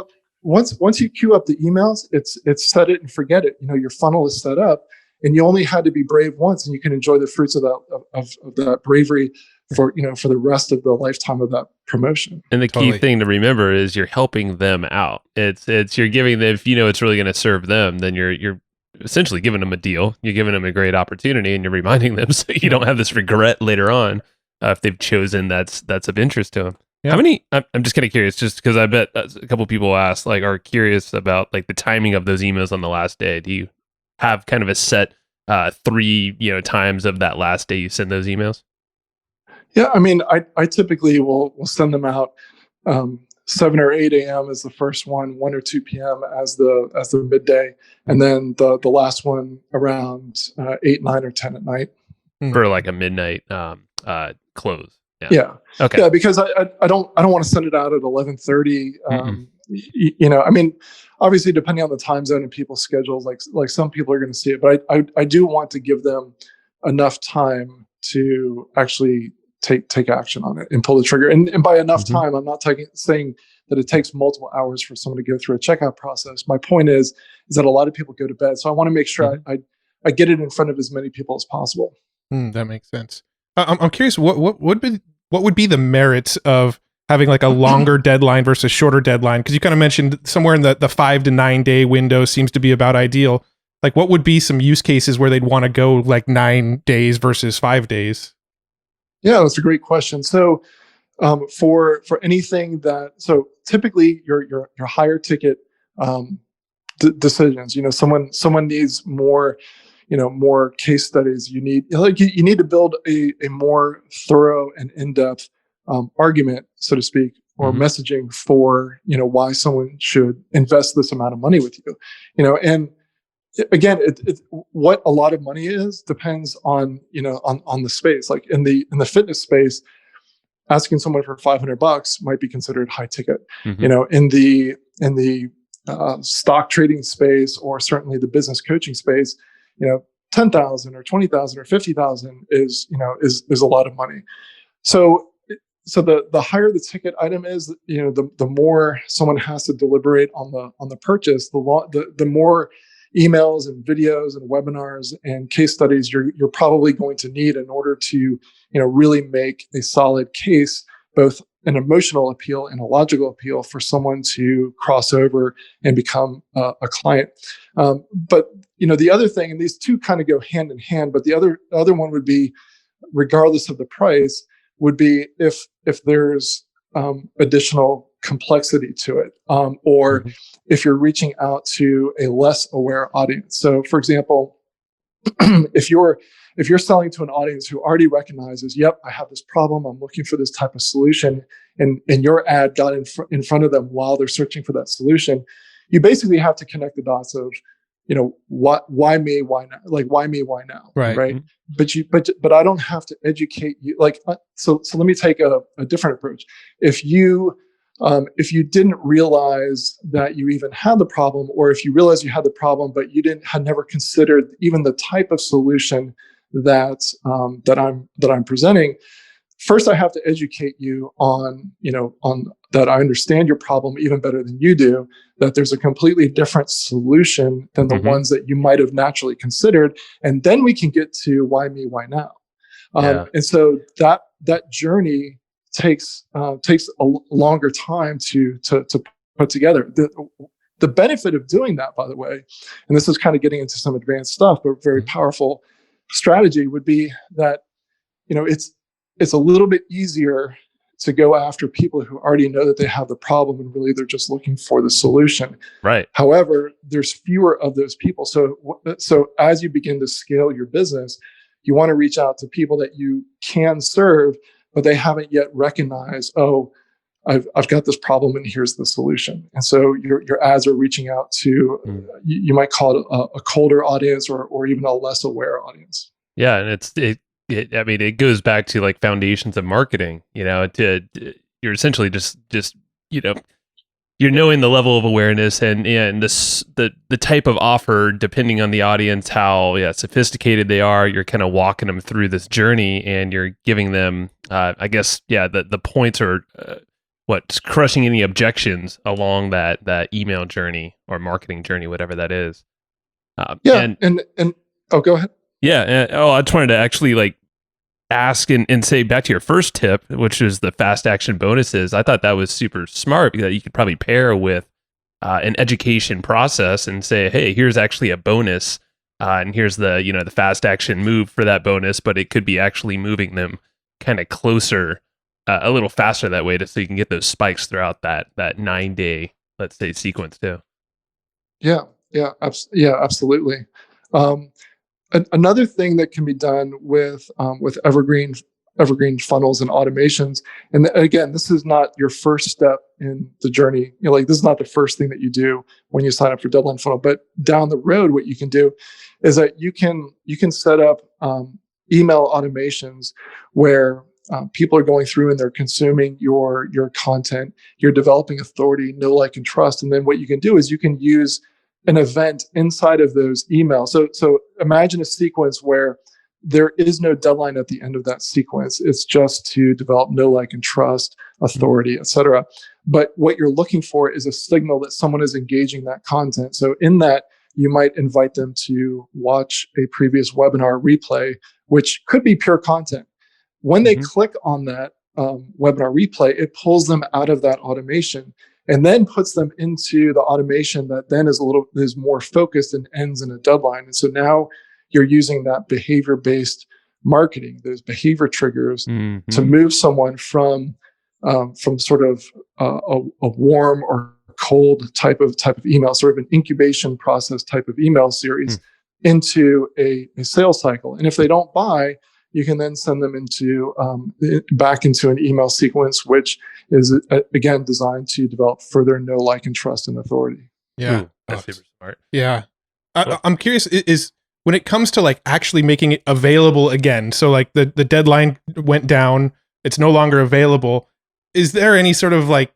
up the emails, it's set it and forget it. Your funnel is set up, and you only had to be brave once, and you can enjoy the fruits of that bravery for the rest of the lifetime of that promotion. And the key thing to remember is you're helping them out. It's you're giving them, if it's really going to serve them, then you're essentially giving them a deal. You're giving them a great opportunity, and you're reminding them so you don't have this regret later on if they've chosen that's of interest to them. Yeah. How many? I'm just kind of curious, just because I bet a couple people are curious about like the timing of those emails on the last day. Do you have kind of a set 3 times of that last day you send those emails? Yeah, I mean, I typically will send them out 7 or 8 a.m. is the first one, 1 or 2 p.m. as the midday, and then the last one around 8, 9, or 10 at night for like a midnight close. Yeah. Okay. Yeah, because I don't want to send it out at 11:30. I mean, obviously, depending on the time zone and people's schedules, like some people are going to see it, but I do want to give them enough time to actually take action on it and pull the trigger. And by enough time, I'm not saying that it takes multiple hours for someone to go through a checkout process. My point is that a lot of people go to bed, so I want to make sure I get it in front of as many people as possible. That makes sense. I'm curious, what would be the merits of having like a longer deadline versus shorter deadline? Because you kind of mentioned somewhere in the 5 to 9 day window seems to be about ideal. Like, what would be some use cases where they'd want to go like 9 days versus 5 days? Yeah, that's a great question. So, for anything so typically your higher ticket decisions, someone needs more. More case studies. You need to build a more thorough and in-depth argument, so to speak, or messaging for why someone should invest this amount of money with you. And again, what a lot of money is depends on on the space. Like in the fitness space, asking someone for $500 might be considered high ticket. In the stock trading space, or certainly the business coaching space, 10,000 or 20,000 or 50,000 is a lot of money. So the higher the ticket item is, the more someone has to deliberate on the purchase, the more emails and videos and webinars and case studies you're probably going to need in order to really make a solid case, both an emotional appeal and a logical appeal for someone to cross over and become a client. But the other thing, and these two kind of go hand in hand, but the other one would be, regardless of the price, would be if there's additional complexity to it, or if you're reaching out to a less aware audience. So, for example, if you're selling to an audience who already recognizes, yep, I have this problem, I'm looking for this type of solution, and your ad got in front of them while they're searching for that solution, you basically have to connect the dots of, why me, why now? Like, why me, why now? Right. But I don't have to educate you. Like, so let me take a different approach. If you didn't realize that you even had the problem, or if you realized you had the problem but you had never considered even the type of solution that I'm presenting, first I have to educate you on that I understand your problem even better than you do, that there's a completely different solution than the ones that you might have naturally considered, and then we can get to why me, why now. And so that journey takes a longer time to put together. The benefit of doing that, by the way, and this is kind of getting into some advanced stuff, but very powerful strategy, would be that it's a little bit easier to go after people who already know that they have the problem and really they're just looking for the solution. Right. However, there's fewer of those people. So as you begin to scale your business, You want to reach out to people that you can serve, but they haven't yet recognized, oh, I've got this problem and here's the solution. And so your ads are reaching out to, you might call it a colder audience or even a less aware audience. Yeah. And it goes back to like foundations of marketing, you're essentially just, you're knowing the level of awareness and the type of offer, depending on the audience, how sophisticated they are. You're kind of walking them through this journey, and you're giving them, the points are crushing any objections along that email journey or marketing journey, whatever that is. And go ahead. Yeah. I just wanted to actually like ask and say back to your first tip, which is the fast action bonuses. I thought that was super smart because you could probably pair with an education process and say, hey, here's actually a bonus, and here's the fast action move for that bonus, but it could be actually moving them kind of closer, a little faster that way, so you can get those spikes throughout that 9-day, let's say, sequence too. Yeah, absolutely. Another thing that can be done with evergreen funnels and automations, and again, this is not your first step in the journey. This is not the first thing that you do when you sign up for Deadline Funnel, but down the road, what you can do is that you can set up email automations where people are going through and they're consuming your content. You're developing authority, know, like, and trust, and then what you can do is you can use an event inside of those emails. So imagine a sequence where there is no deadline at the end of that sequence. It's just to develop know, like, and trust, authority, etc. But what you're looking for is a signal that someone is engaging that content. So in that, you might invite them to watch a previous webinar replay, which could be pure content. When they click on that webinar replay, it pulls them out of that automation and then puts them into the automation that then is more focused and ends in a deadline. And so now you're using that behavior-based marketing, those behavior triggers, to move someone from sort of a warm or cold type of email, sort of an incubation process type of email series, into a sales cycle. And if they don't buy, you can then send them back into an email sequence, which is again designed to develop further know, like, and trust and authority. Yeah, that's super smart. Yeah, I'm curious. Is when it comes to like actually making it available again? So like the deadline went down, it's no longer available. Is there any sort of like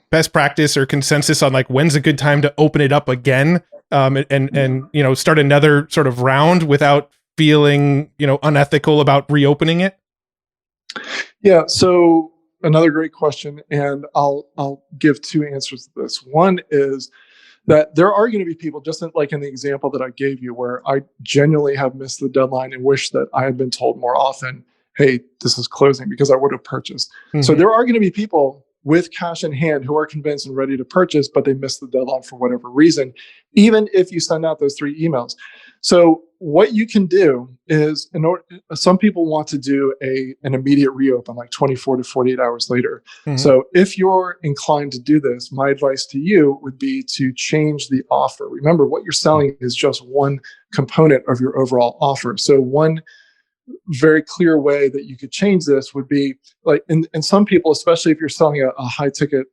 best practice or consensus on like when's a good time to open it up again, and start another sort of round without feeling unethical about reopening it? Yeah, so another great question, and I'll give two answers to this. One is that there are going to be people, just like in the example that I gave you, where I genuinely have missed the deadline and wish that I had been told more often, hey, this is closing, because I would have purchased. So there are going to be people with cash in hand who are convinced and ready to purchase, but they missed the deadline for whatever reason, even if you send out those 3 emails. So what you can do is, some people want to do an immediate reopen, like 24 to 48 hours later. So if you're inclined to do this, my advice to you would be to change the offer. Remember, what you're selling is just one component of your overall offer. So one very clear way that you could change this would be like, and some people, especially if you're selling a high ticket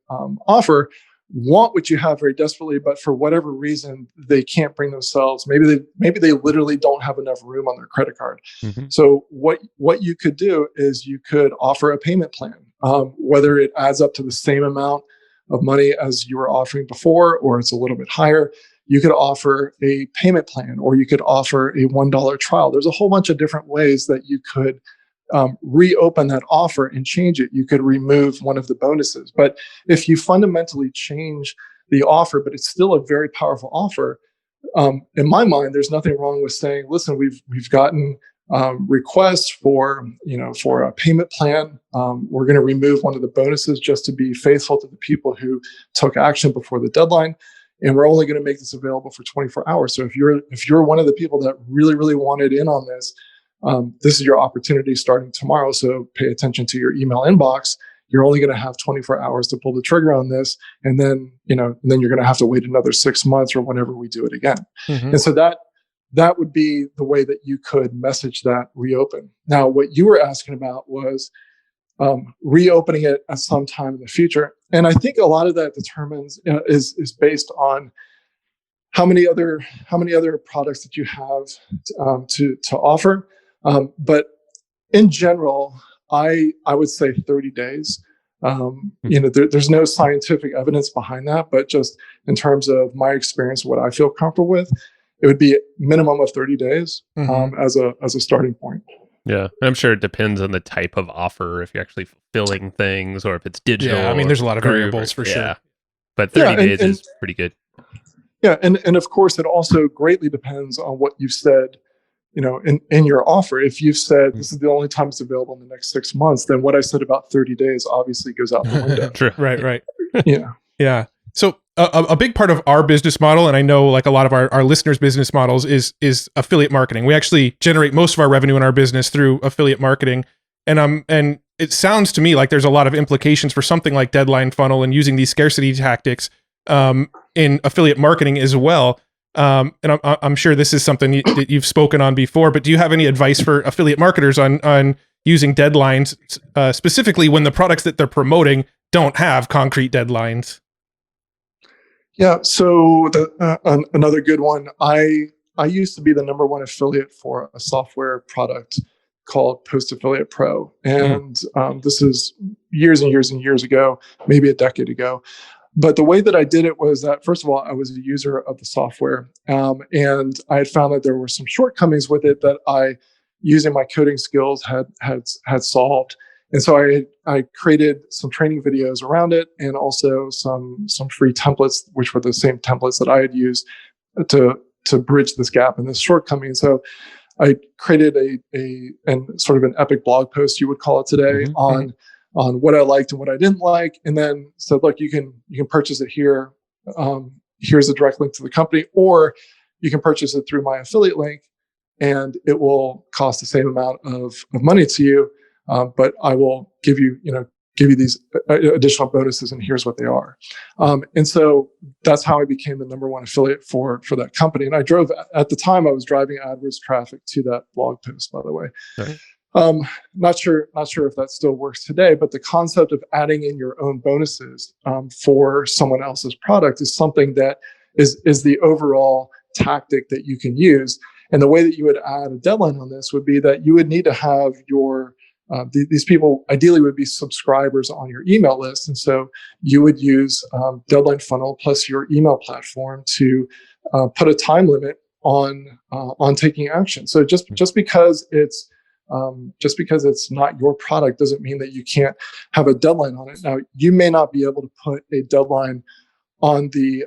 offer, want what you have very desperately, but for whatever reason, they can't bring themselves. Maybe they literally don't have enough room on their credit card. So what you could do is you could offer a payment plan, whether it adds up to the same amount of money as you were offering before, or it's a little bit higher. You could offer a payment plan, or you could offer a $1 trial. There's a whole bunch of different ways that you could reopen that offer and change it. You could remove one of the bonuses. But if you fundamentally change the offer, but it's still a very powerful offer, in my mind, there's nothing wrong with saying, listen, we've gotten requests for a payment plan. We're going to remove one of the bonuses just to be faithful to the people who took action before the deadline. And we're only going to make this available for 24 hours. So if you're one of the people that really, really wanted in on this, this is your opportunity starting tomorrow. So pay attention to your email inbox. You're only going to have 24 hours to pull the trigger on this. And then you're going to have to wait another 6 months or whenever we do it again. And so that would be the way that you could message that reopen. Now, what you were asking about was reopening it at some time in the future. And I think a lot of that determines is based on how many other products that you have to offer. But in general, I would say 30 days. There's no scientific evidence behind that, but just in terms of my experience, what I feel comfortable with, it would be a minimum of 30 days as a starting point. Yeah, I'm sure it depends on the type of offer, if you're actually fulfilling things or if it's digital. Yeah, I mean, there's a lot of variables for sure. But 30 days is pretty good. Yeah, and of course, it also greatly depends on what you've said, in your offer. If you've said this is the only time it's available in the next 6 months, then what I said about 30 days obviously goes out the window. True. Right. Yeah. So a big part of our business model, and I know like a lot of our listeners' business models, is affiliate marketing. We actually generate most of our revenue in our business through affiliate marketing, and it sounds to me like there's a lot of implications for something like Deadline Funnel and using these scarcity tactics in affiliate marketing as well. And I'm sure this is something that you've spoken on before, but do you have any advice for affiliate marketers on using deadlines, specifically when the products that they're promoting don't have concrete deadlines? Yeah. So another good one. I used to be the number one affiliate for a software product called Post Affiliate Pro, and this is years and years and years ago, maybe a decade ago. But the way that I did it was that, first of all, I was a user of the software, and I had found that there were some shortcomings with it that I, using my coding skills, had solved. And so I created some training videos around it, and also some free templates, which were the same templates that I had used to bridge this gap and this shortcoming. So I created a sort of an epic blog post, you would call it today, on what I liked and what I didn't like, and then said, look, you can purchase it here. Here's a direct link to the company, or you can purchase it through my affiliate link, and it will cost the same amount of money to you. But I will give you these additional bonuses, and here's what they are. And so that's how I became the number one affiliate for that company. And at the time I was driving AdWords traffic to that blog post, by the way. Okay. Not sure if that still works today, but the concept of adding in your own bonuses for someone else's product is something that is the overall tactic that you can use. And the way that you would add a deadline on this would be that you would need to have your these people ideally would be subscribers on your email list, and so you would use Deadline Funnel plus your email platform to put a time limit on taking action. So just because it's not your product doesn't mean that you can't have a deadline on it. Now, you may not be able to put a deadline on the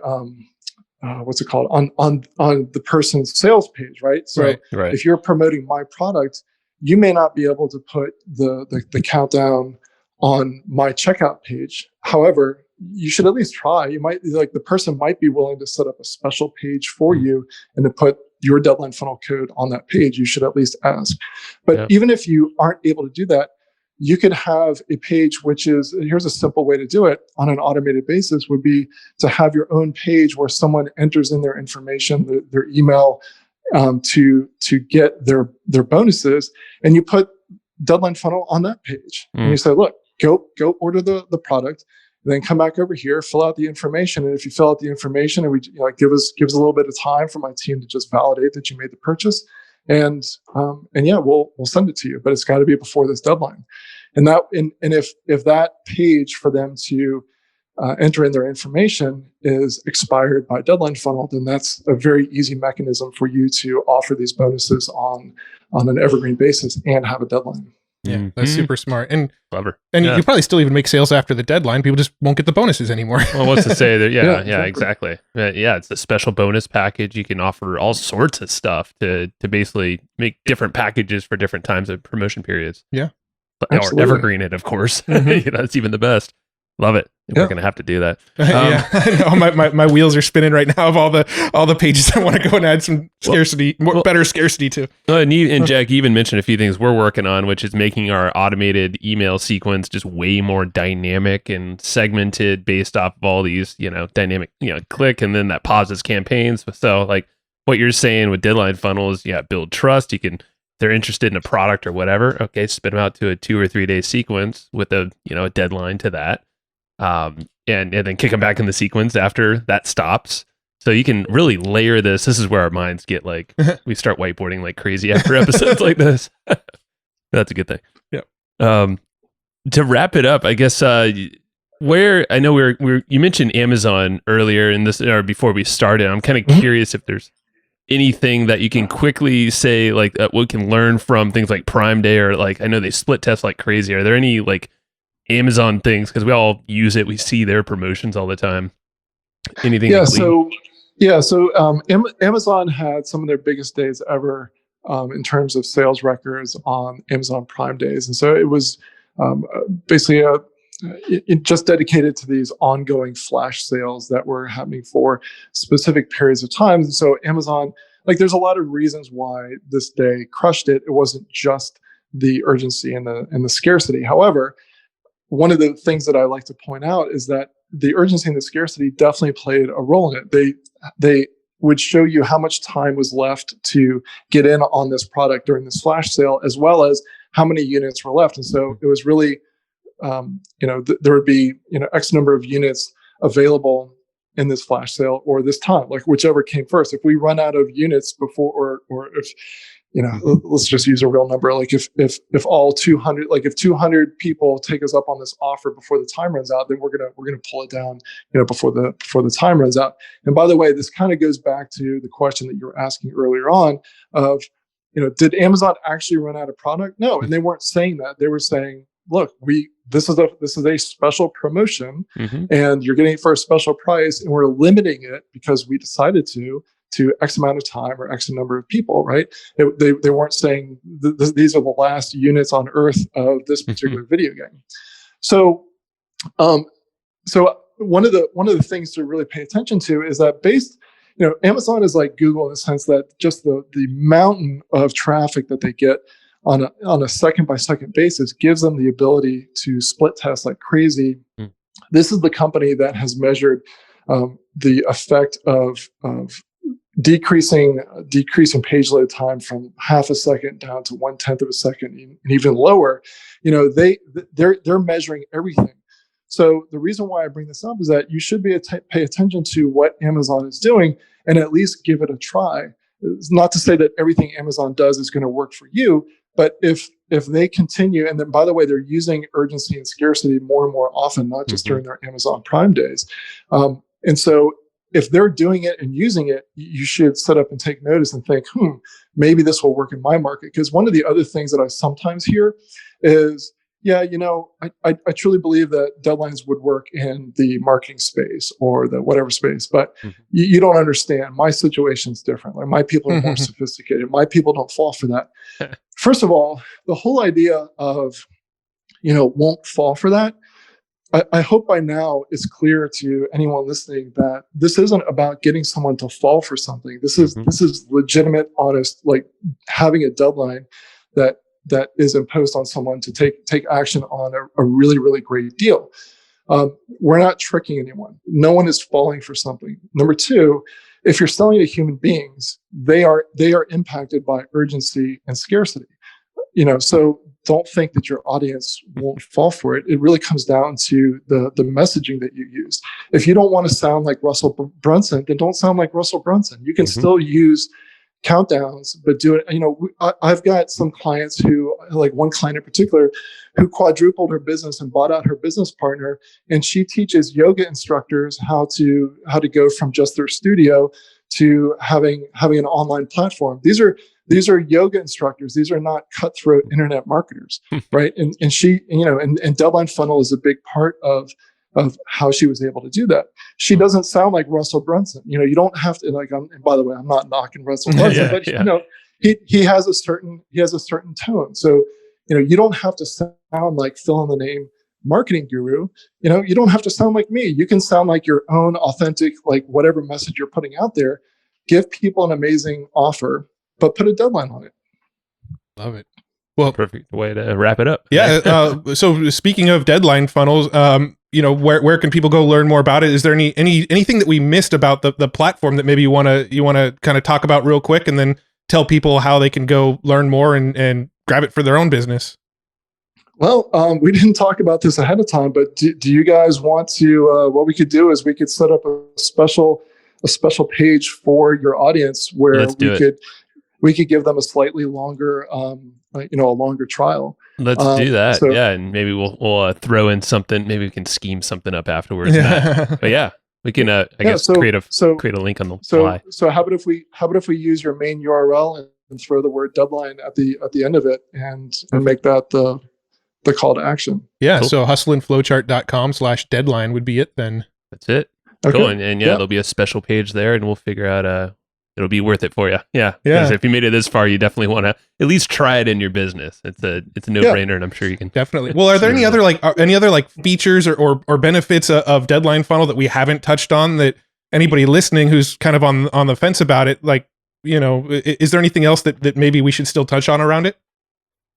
what's it called on the person's sales page, right? So right. If you're promoting my product, you may not be able to put the countdown on my checkout page. However, you should at least try. You might, like, the person might be willing to set up a special page for you and to put your Deadline Funnel code on that page. You should at least ask. But even if you aren't able to do that, you could have a page which is, here's a simple way to do it on an automated basis, would be to have your own page where someone enters in their information, their email, to get their bonuses, and you put Deadline Funnel on that page. And you say, look, go order the product, and then come back over here, fill out the information. And if you fill out the information, and give us a little bit of time for my team to just validate that you made the purchase, and we'll send it to you. But it's got to be before this deadline. And if that page for them to enter in their information is expired by Deadline Funnel, then that's a very easy mechanism for you to offer these bonuses on an evergreen basis and have a deadline. Yeah, that's super smart and clever. And you probably still even make sales after the deadline. People just won't get the bonuses anymore. Well, what's to say that? Yeah, exactly. Yeah, it's a special bonus package. You can offer all sorts of stuff to basically make different packages for different times of promotion periods. Yeah, or evergreen it, of course. That's even the best. Love it. We're going to have to do that. I know. My wheels are spinning right now of all the pages I want to go and add some scarcity, better scarcity to. And Jack even mentioned a few things we're working on, which is making our automated email sequence just way more dynamic and segmented based off of all these, dynamic, click, and then that pauses campaigns. So what you're saying with deadline funnels, build trust. You can, if they're interested in a product or whatever, okay, spit them out to a 2 or 3 day sequence with a deadline to that, and then kick them back in the sequence after that stops. So you can really layer this. This is where our minds get like, we start whiteboarding like crazy after episodes like this. That's a good thing. Yeah. To wrap it up, I guess, where I know you mentioned Amazon earlier in this, or before we started. I'm kind of curious if there's anything that you can quickly say, like we can learn from things like Prime Day, or like, I know they split test like crazy. Are there any like Amazon things? Because we all use it. We see their promotions all the time. Anything? Amazon had some of their biggest days ever in terms of sales records on Amazon Prime Days. And so it was basically it just dedicated to these ongoing flash sales that were happening for specific periods of time. And so Amazon, like, there's a lot of reasons why this day crushed it. It wasn't just the urgency and the scarcity. However, one of the things that I like to point out is that the urgency and the scarcity definitely played a role in it. They would show you how much time was left to get in on this product during this flash sale, as well as how many units were left. And so it was really, there would be, X number of units available in this flash sale or this time, like whichever came first. If we run out of units before, or if, let's just use a real number. Like if all 200, like if 200 people take us up on this offer before the time runs out, then we're gonna pull it down, before the time runs out. And by the way, this kind of goes back to the question that you were asking earlier on of, did Amazon actually run out of product? No, and they weren't saying that. They were saying, look, this is a special promotion, and you're getting it for a special price, and we're limiting it because we decided to X amount of time or X number of people, right? They weren't saying these are the last units on Earth of this particular video game. So one of the things to really pay attention to is that Amazon is like Google in the sense that just the mountain of traffic that they get on a second by second basis gives them the ability to split test like crazy. This is the company that has measured the effect of decreasing page load time from half a second down to 1/10 of a second, and even lower. They're measuring everything. So the reason why I bring this up is that you should pay attention to what Amazon is doing and at least give it a try. It's not to say that everything Amazon does is going to work for you, but if they continue, and then by the way, they're using urgency and scarcity more and more often, not just during their Amazon Prime days. And so if they're doing it and using it, you should sit up and take notice and think, maybe this will work in my market. Because one of the other things that I sometimes hear is, I truly believe that deadlines would work in the marketing space or the whatever space, but you don't understand. My situation's different. Like, my people are more sophisticated. My people don't fall for that. First of all, the whole idea of, won't fall for that. I hope by now it's clear to anyone listening that this isn't about getting someone to fall for something. This is legitimate, honest, like having a deadline that is imposed on someone to take action on a really, really great deal. We're not tricking anyone. No one is falling for something. Number two, if you're selling to human beings, they are impacted by urgency and scarcity. So don't think that your audience won't fall for it. It really comes down to the messaging that you use. If you don't want to sound like Russell Brunson, then don't sound like Russell Brunson. You can still use countdowns, but do it. I've got some clients who, like one client in particular, who quadrupled her business and bought out her business partner, and she teaches yoga instructors how to go from just their studio to having an online platform. These are yoga instructors. These are not cutthroat internet marketers, right? And she, and Deadline Funnel is a big part of how she was able to do that. She doesn't sound like Russell Brunson. You don't have to, like, and by the way, I'm not knocking Russell Brunson, but he has a certain tone. So, you don't have to sound like fill in the name marketing guru. You don't have to sound like me. You can sound like your own authentic, like whatever message you're putting out there. Give people an amazing offer, but put a deadline on it. Love it. Well, perfect way to wrap it up. Yeah. So speaking of deadline funnels, where can people go learn more about it? Is there anything that we missed about the platform that maybe you want to kind of talk about real quick, and then tell people how they can go learn more and grab it for their own business? Well, we didn't talk about this ahead of time, but do you guys want to, what we could do is we could set up a special page for your audience where we could give them a slightly longer, a longer trial. Let's do that. And maybe we'll throw in something. Maybe we can scheme something up afterwards. But yeah, we can, create a link on the fly. So how about if we use your main URL and throw the word deadline at the end of it and make that the call to action. Yeah. Cool. So hustleandflowchart.com/deadline would be it then. That's it. Okay. Cool. And there'll be a special page there, and we'll figure out, it'll be worth it for you. Yeah. Because if you made it this far, you definitely want to at least try it in your business. It's a no-brainer, and I'm sure you can. Definitely. Well, are there any other features or benefits of Deadline Funnel that we haven't touched on that anybody listening who's kind of on the fence about it, is there anything else that maybe we should still touch on around it?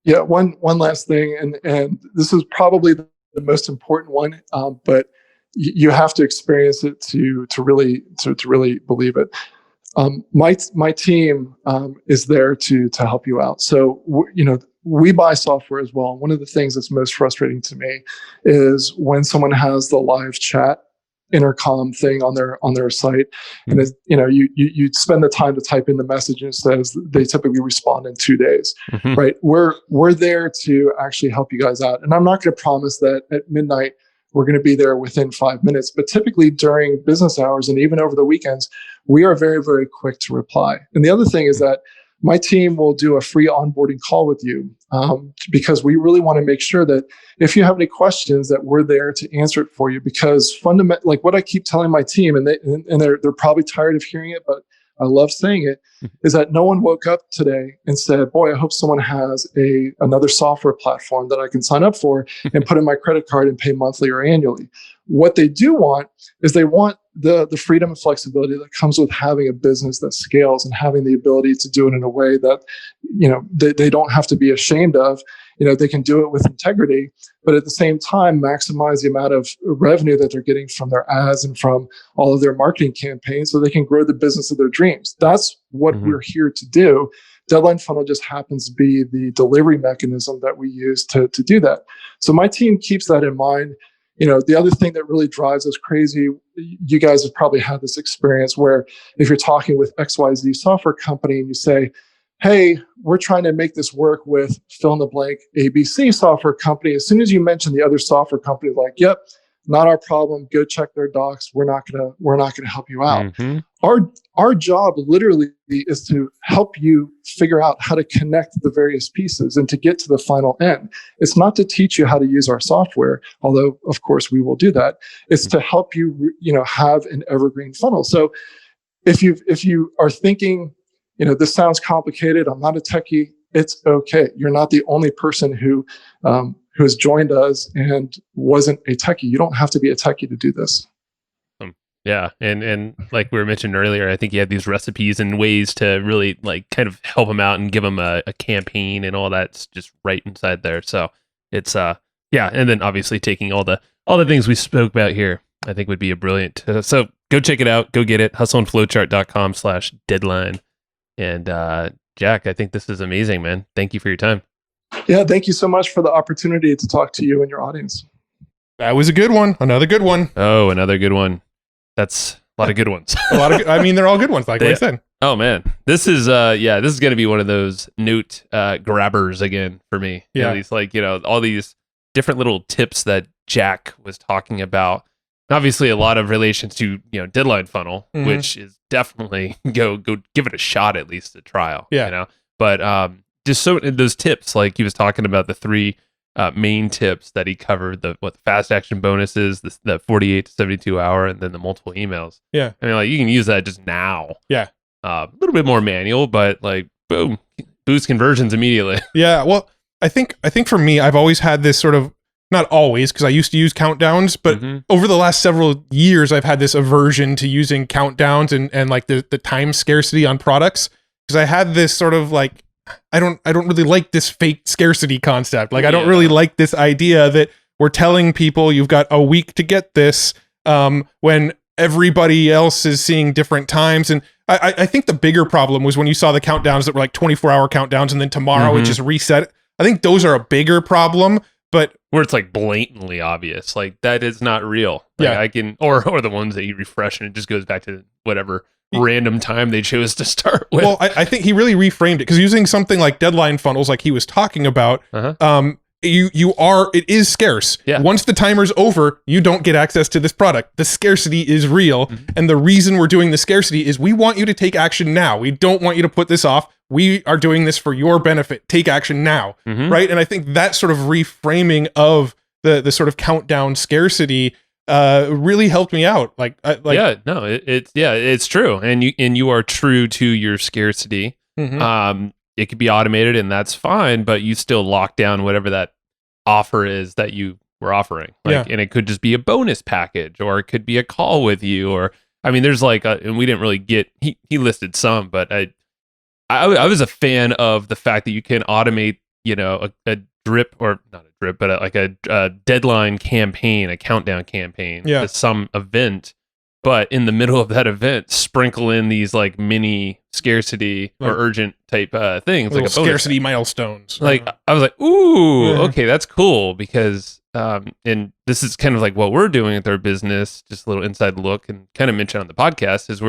Yeah, one last thing, and this is probably the most important one, but you have to experience it to really believe it. My team is there to help you out. So we buy software as well. One of the things that's most frustrating to me is when someone has the live chat intercom thing on their site, and you spend the time to type in the message, and it says they typically respond in 2 days. Right? We're there to actually help you guys out, and I'm not going to promise that at midnight we're going to be there within 5 minutes, but typically during business hours and even over the weekends, we are very, very quick to reply. And the other thing is that my team will do a free onboarding call with you, because we really want to make sure that if you have any questions, that we're there to answer it for you. Because fundamentally, like what I keep telling my team, and they're probably tired of hearing it, but I love saying it, is that no one woke up today and said, boy, I hope someone has another software platform that I can sign up for and put in my credit card and pay monthly or annually. What they do want is they want the freedom and flexibility that comes with having a business that scales and having the ability to do it in a way that, they don't have to be ashamed of. They can do it with integrity, but at the same time, maximize the amount of revenue that they're getting from their ads and from all of their marketing campaigns so they can grow the business of their dreams. That's what we're here to do. Deadline Funnel just happens to be the delivery mechanism that we use to do that. So my team keeps that in mind. The other thing that really drives us crazy, you guys have probably had this experience where if you're talking with XYZ software company and you say, hey, we're trying to make this work with fill in the blank ABC software company. As soon as you mention the other software company, like, yep, not our problem. Go check their docs. We're not gonna help you out. Our job literally is to help you figure out how to connect the various pieces and to get to the final end. It's not to teach you how to use our software, although of course we will do that. It's to help you, have an evergreen funnel. So if you are thinking, this sounds complicated, I'm not a techie, it's okay. You're not the only person who has joined us and wasn't a techie. You don't have to be a techie to do this. Yeah. And like we were mentioned earlier, I think you have these recipes and ways to really kind of help them out and give them a campaign and all that's just right inside there. So it's, and then obviously taking all the things we spoke about here, I think would be a brilliant. So go check it out. Go get it. hustleandflowchart.com/deadline. And Jack, I think this is amazing, man. Thank you for your time. Yeah, thank you so much for the opportunity to talk to you and your audience. That was a good one. Another good one. Oh, another good one. That's a lot of good ones. They're all good ones, like I said. Oh man, this is going to be one of those note grabbers again for me. Yeah, at least all these different little tips that Jack was talking about. Obviously, a lot of relation to Deadline Funnel, which is definitely go give it a shot, at least a trial. Yeah, but just so those tips, like he was talking about the three main tips that he covered: the fast action bonuses, the 48 to 72 hour, and then the multiple emails. Yeah, I mean, you can use that just now. Yeah, a little bit more manual, but boom, boost conversions immediately. Yeah, well, I think for me, I've always had this sort of. Not always, because I used to use countdowns, but over the last several years, I've had this aversion to using countdowns and the time scarcity on products, because I had this sort of I don't really like this fake scarcity concept. I don't really like this idea that we're telling people you've got a week to get this, when everybody else is seeing different times. And I think the bigger problem was when you saw the countdowns that were like 24-hour countdowns, and then tomorrow it just reset. I think those are a bigger problem, but where it's like blatantly obvious, like that is not real. Like I can, or the ones that you refresh and it just goes back to whatever random time they chose to start with. Well, I think he really reframed it, because using something like deadline funnels, like he was talking about, it is scarce. Yeah. Once the timer's over, you don't get access to this product. The scarcity is real. And the reason we're doing the scarcity is we want you to take action now. We don't want you to put this off. We are doing this for your benefit. Take action now. Right. And I think that sort of reframing of the sort of countdown scarcity really helped me out. It's true. And you are true to your scarcity. It could be automated and that's fine, but you still lock down whatever that offer is that you were offering. And it could just be a bonus package, or it could be a call with you, or, I mean, there's and we didn't really get, he listed some, but I was a fan of the fact that you can automate, a drip, or not a drip, but a deadline campaign, a countdown campaign to some event. But in the middle of that event, sprinkle in these like mini scarcity or urgent type things, like a scarcity milestones. Like I was like, ooh, okay, that's cool, because and this is kind of like what we're doing with our business, just a little inside look, and kind of mentioned on the podcast is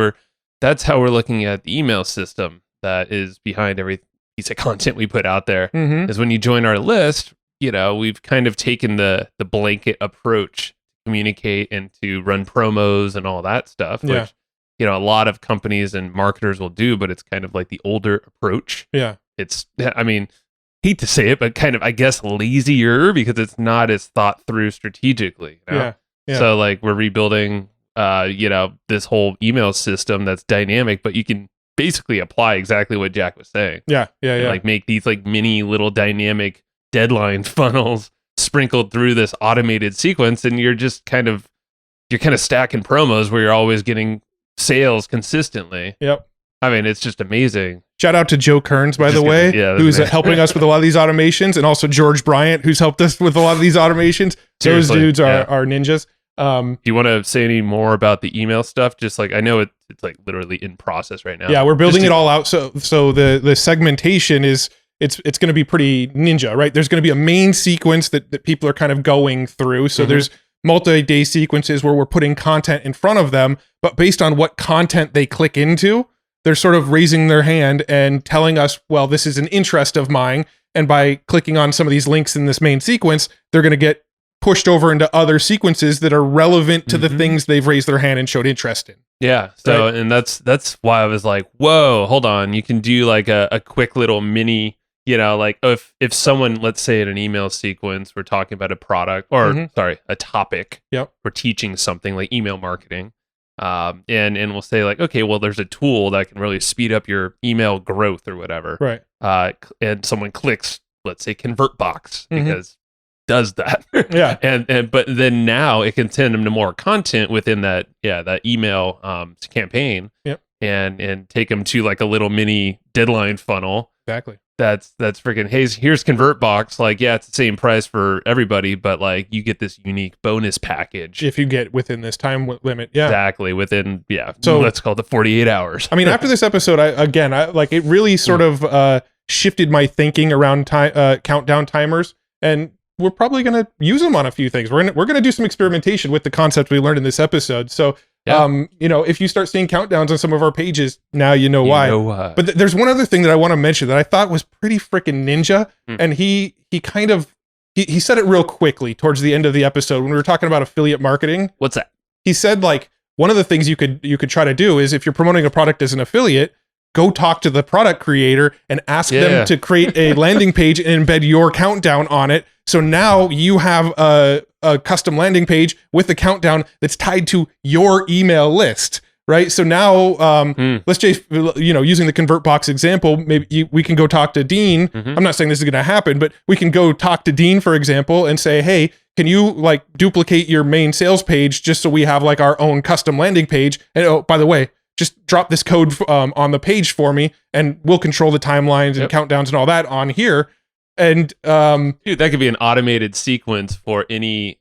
that's how we're looking at the email system that is behind every piece of content we put out there. Is when you join our list, we've kind of taken the blanket approach, communicate and to run promos and all that stuff, which a lot of companies and marketers will do, but it's kind of like the older approach. It's, I mean, hate to say it, but kind of, I guess, lazier, because it's not as thought through strategically. So like we're rebuilding this whole email system that's dynamic, but you can basically apply exactly what Jack was saying. Like make these like mini little dynamic deadline funnels sprinkled through this automated sequence, and you're kind of stacking promos where you're always getting sales consistently. I mean, it's just amazing. Shout out to Joe Kearns, by the way, who's helping us with a lot of these automations, and also George Bryant, who's helped us with a lot of these automations. Seriously, those dudes are ninjas. Do you want to say any more about the email stuff? Just like, I know it's like literally in process right now. Yeah, we're building it all out. So the segmentation is, it's going to be pretty ninja, right? There's going to be a main sequence that people are kind of going through. So there's multi-day sequences where we're putting content in front of them, but based on what content they click into, they're sort of raising their hand and telling us, well, this is an interest of mine. And by clicking on some of these links in this main sequence, they're going to get pushed over into other sequences that are relevant to the things they've raised their hand and showed interest in. Yeah. So, and that's why I was like, whoa, hold on. You can do like a quick little mini, like if someone, let's say in an email sequence, we're talking about a product or a topic. We're teaching something like email marketing. And we'll say like, okay, well, there's a tool that can really speed up your email growth or whatever. Right. And someone clicks, let's say Convertbox, because does that. And but then now it can send them to more content within that email campaign. And take them to like a little mini deadline funnel. Exactly. That's freaking, hey, here's Convertbox. Like, it's the same price for everybody, but like you get this unique bonus package if you get within this time limit. Exactly, within so let's call it the 48 hours. I mean, after this episode, I like it really sort of shifted my thinking around countdown timers, and we're probably going to use them on a few things. We're going to do some experimentation with the concept we learned in this episode. So if you start seeing countdowns on some of our pages, now you know why. But there's one other thing that I want to mention that I thought was pretty freaking ninja, and he kind of he said it real quickly towards the end of the episode when we were talking about affiliate marketing. What's that? He said like one of the things you could try to do is if you're promoting a product as an affiliate, go talk to the product creator and ask them to create a landing page and embed your countdown on it. So now you have a custom landing page with a countdown that's tied to your email list, right? So now let's just, using the Convertbox example, maybe we can go talk to Dean. I'm not saying this is going to happen, but we can go talk to Dean, for example, and say, hey, can you like duplicate your main sales page just so we have like our own custom landing page? And oh, by the way, just drop this code on the page for me, and we'll control the timelines and countdowns and all that on here. And dude, that could be an automated sequence for any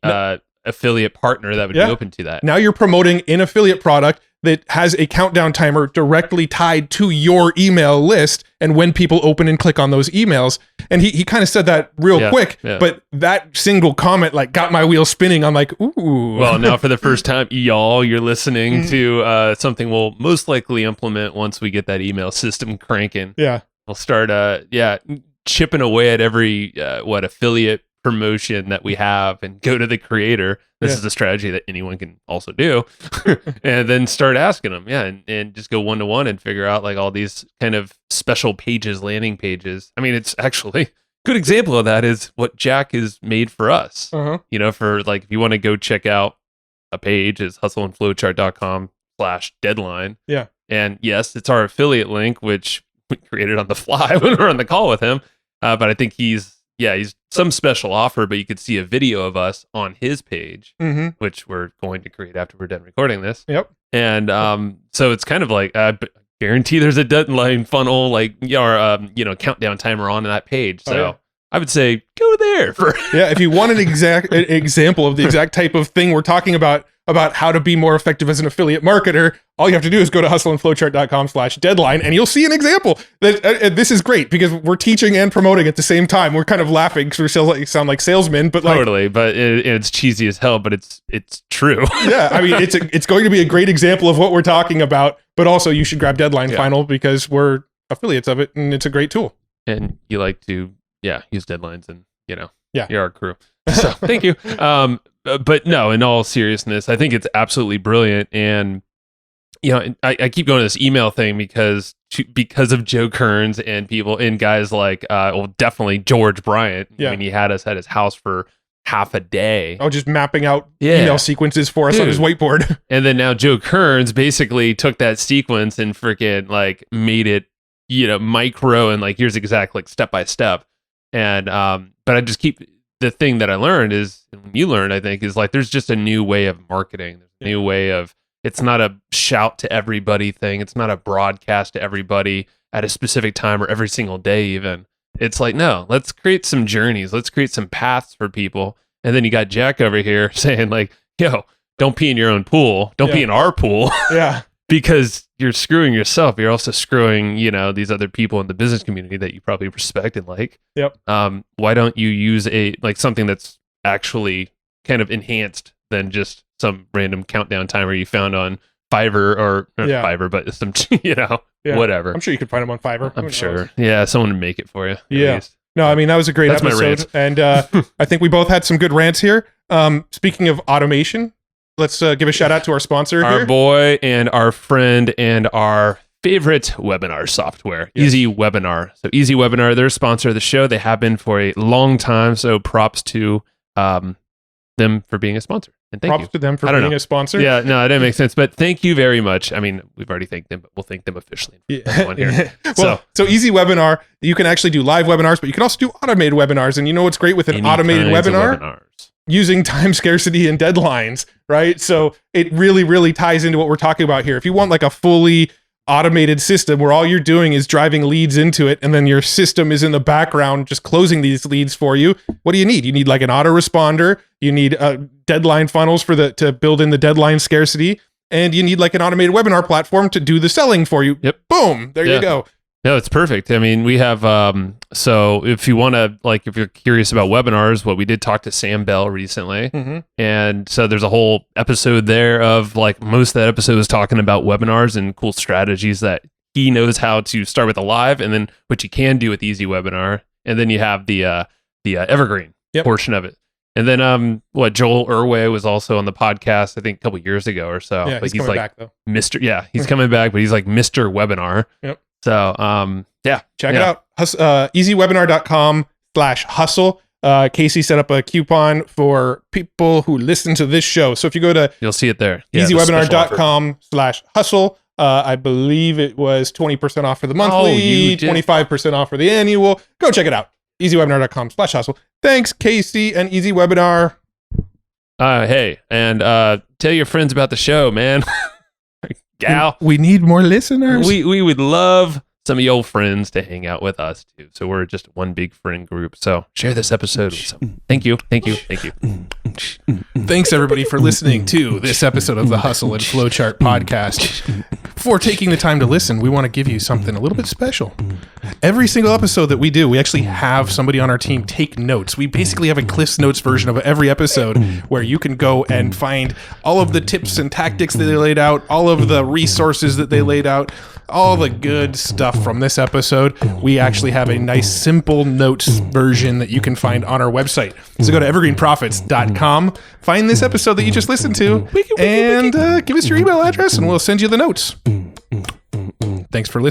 affiliate partner that would be open to that. Now you're promoting an affiliate product that has a countdown timer directly tied to your email list, and when people open and click on those emails. And he kind of said that real quick, but that single comment like got my wheel spinning. I'm like, ooh. Well, now for the first time, y'all, you're listening to something we'll most likely implement once we get that email system cranking. Yeah. We'll start chipping away at every affiliate promotion that we have and go to the creator. This is a strategy that anyone can also do. And then start asking them, and just go one-to-one and figure out like all these kind of special pages, landing pages. I mean, it's actually good example of that is what Jack has made for us. You know, for like, if you want to go check out a page, it's hustleandflowchart.com/deadline. Yeah. And yes, it's our affiliate link, which we created on the fly when we were on the call with him. But I think he's some special offer, but you could see a video of us on his page, which we're going to create after we're done recording this. Yep. And so it's kind of like, I guarantee there's a deadline funnel, like, or, countdown timer on that page. So I would say go there for. If you want an example of the exact type of thing we're talking about how to be more effective as an affiliate marketer, all you have to do is go to hustleandflowchart.com/deadline, and you'll see an example. That this is great because we're teaching and promoting at the same time. We're kind of laughing because we sound like salesmen, but totally. But it's cheesy as hell, but it's true. Yeah, I mean, it's going to be a great example of what we're talking about. But also, you should grab Deadline Final because we're affiliates of it, and it's a great tool. And you like to use deadlines, and you're our crew. So thank you. But no, in all seriousness, I think it's absolutely brilliant. And, I keep going to this email thing because of Joe Kearns and people and guys like, definitely George Bryant. I mean, he had us at his house for half a day. Oh, just mapping out email sequences for us on his whiteboard. And then now Joe Kearns basically took that sequence and freaking like made it, micro and like, here's exact like step by step. And, but I just the thing that I learned is, you learned, I think, is like there's just a new way of marketing. There's a new way of, it's not a shout to everybody thing. It's not a broadcast to everybody at a specific time or every single day even. It's like, no, let's create some journeys. Let's create some paths for people. And then you got Jack over here saying like, yo, don't pee in your own pool. Don't pee in our pool. Yeah. Because you're screwing yourself. You're also screwing, these other people in the business community that you probably respect and like. Yep. Why don't you use something that's actually kind of enhanced than just some random countdown timer you found on Fiverr or not Fiverr, but some, whatever. I'm sure you could find them on Fiverr. I'm sure. Yeah, someone would make it for you. Yeah. No, I mean, that was a great episode. My rant. And I think we both had some good rants here. Speaking of automation, let's give a shout out to our sponsor our here. Boy and our friend and our favorite webinar software, Easy Webinar. So Easy Webinar, they're a sponsor of the show. They have been for a long time. So props to them for being a sponsor. And thank you. Props to them for being a sponsor. Yeah, no, that didn't make sense. But thank you very much. I mean, we've already thanked them, but we'll thank them officially. One here. So Easy Webinar, you can actually do live webinars, but you can also do automated webinars. And you know what's great with an automated webinar? Using time scarcity and deadlines, right? So it really, really ties into what we're talking about here. If you want like a fully automated system where all you're doing is driving leads into it, and then your system is in the background just closing these leads for you, what do you need? You need like an autoresponder. You need deadline funnels to build in the deadline scarcity, and you need like an automated webinar platform to do the selling for you. Yep. Boom. There you go. No, it's perfect. I mean, we have, so if you want to, like, if you're curious about webinars, we did talk to Sam Bell recently. And so there's a whole episode there of like, most of that episode was talking about webinars and cool strategies that he knows how to start with a live and then what you can do with Easy Webinar. And then you have the Evergreen portion of it. And then, Joel Irway was also on the podcast, I think a couple years ago or so. Yeah, but he's coming back though. He's coming back, but he's like Mr. Webinar. Yep. So, check it out. easywebinar.com/hustle. Casey set up a coupon for people who listen to this show. So if you go to, you'll see it there. easywebinar.com/hustle. I believe it was 20% off for the monthly, 25% off for the annual. Go check it out. easywebinar.com/hustle. Thanks, Casey and Easy Webinar. Hey, and tell your friends about the show, man. Gal, we need more listeners. We would love some of your friends to hang out with us too. So we're just one big friend group. So share this episode with someone. Thank you. Thanks everybody for listening to this episode of the Hustle and Flowchart podcast. Before taking the time to listen, we want to give you something a little bit special. Every single episode that we do, we actually have somebody on our team take notes. We basically have a Cliff's Notes version of every episode where you can go and find all of the tips and tactics that they laid out, all of the resources that they laid out, all the good stuff from this episode. We actually have a nice simple notes version that you can find on our website. So go to evergreenprofits.com, find this episode that you just listened to, and give us your email address and we'll send you the notes. Thanks for listening.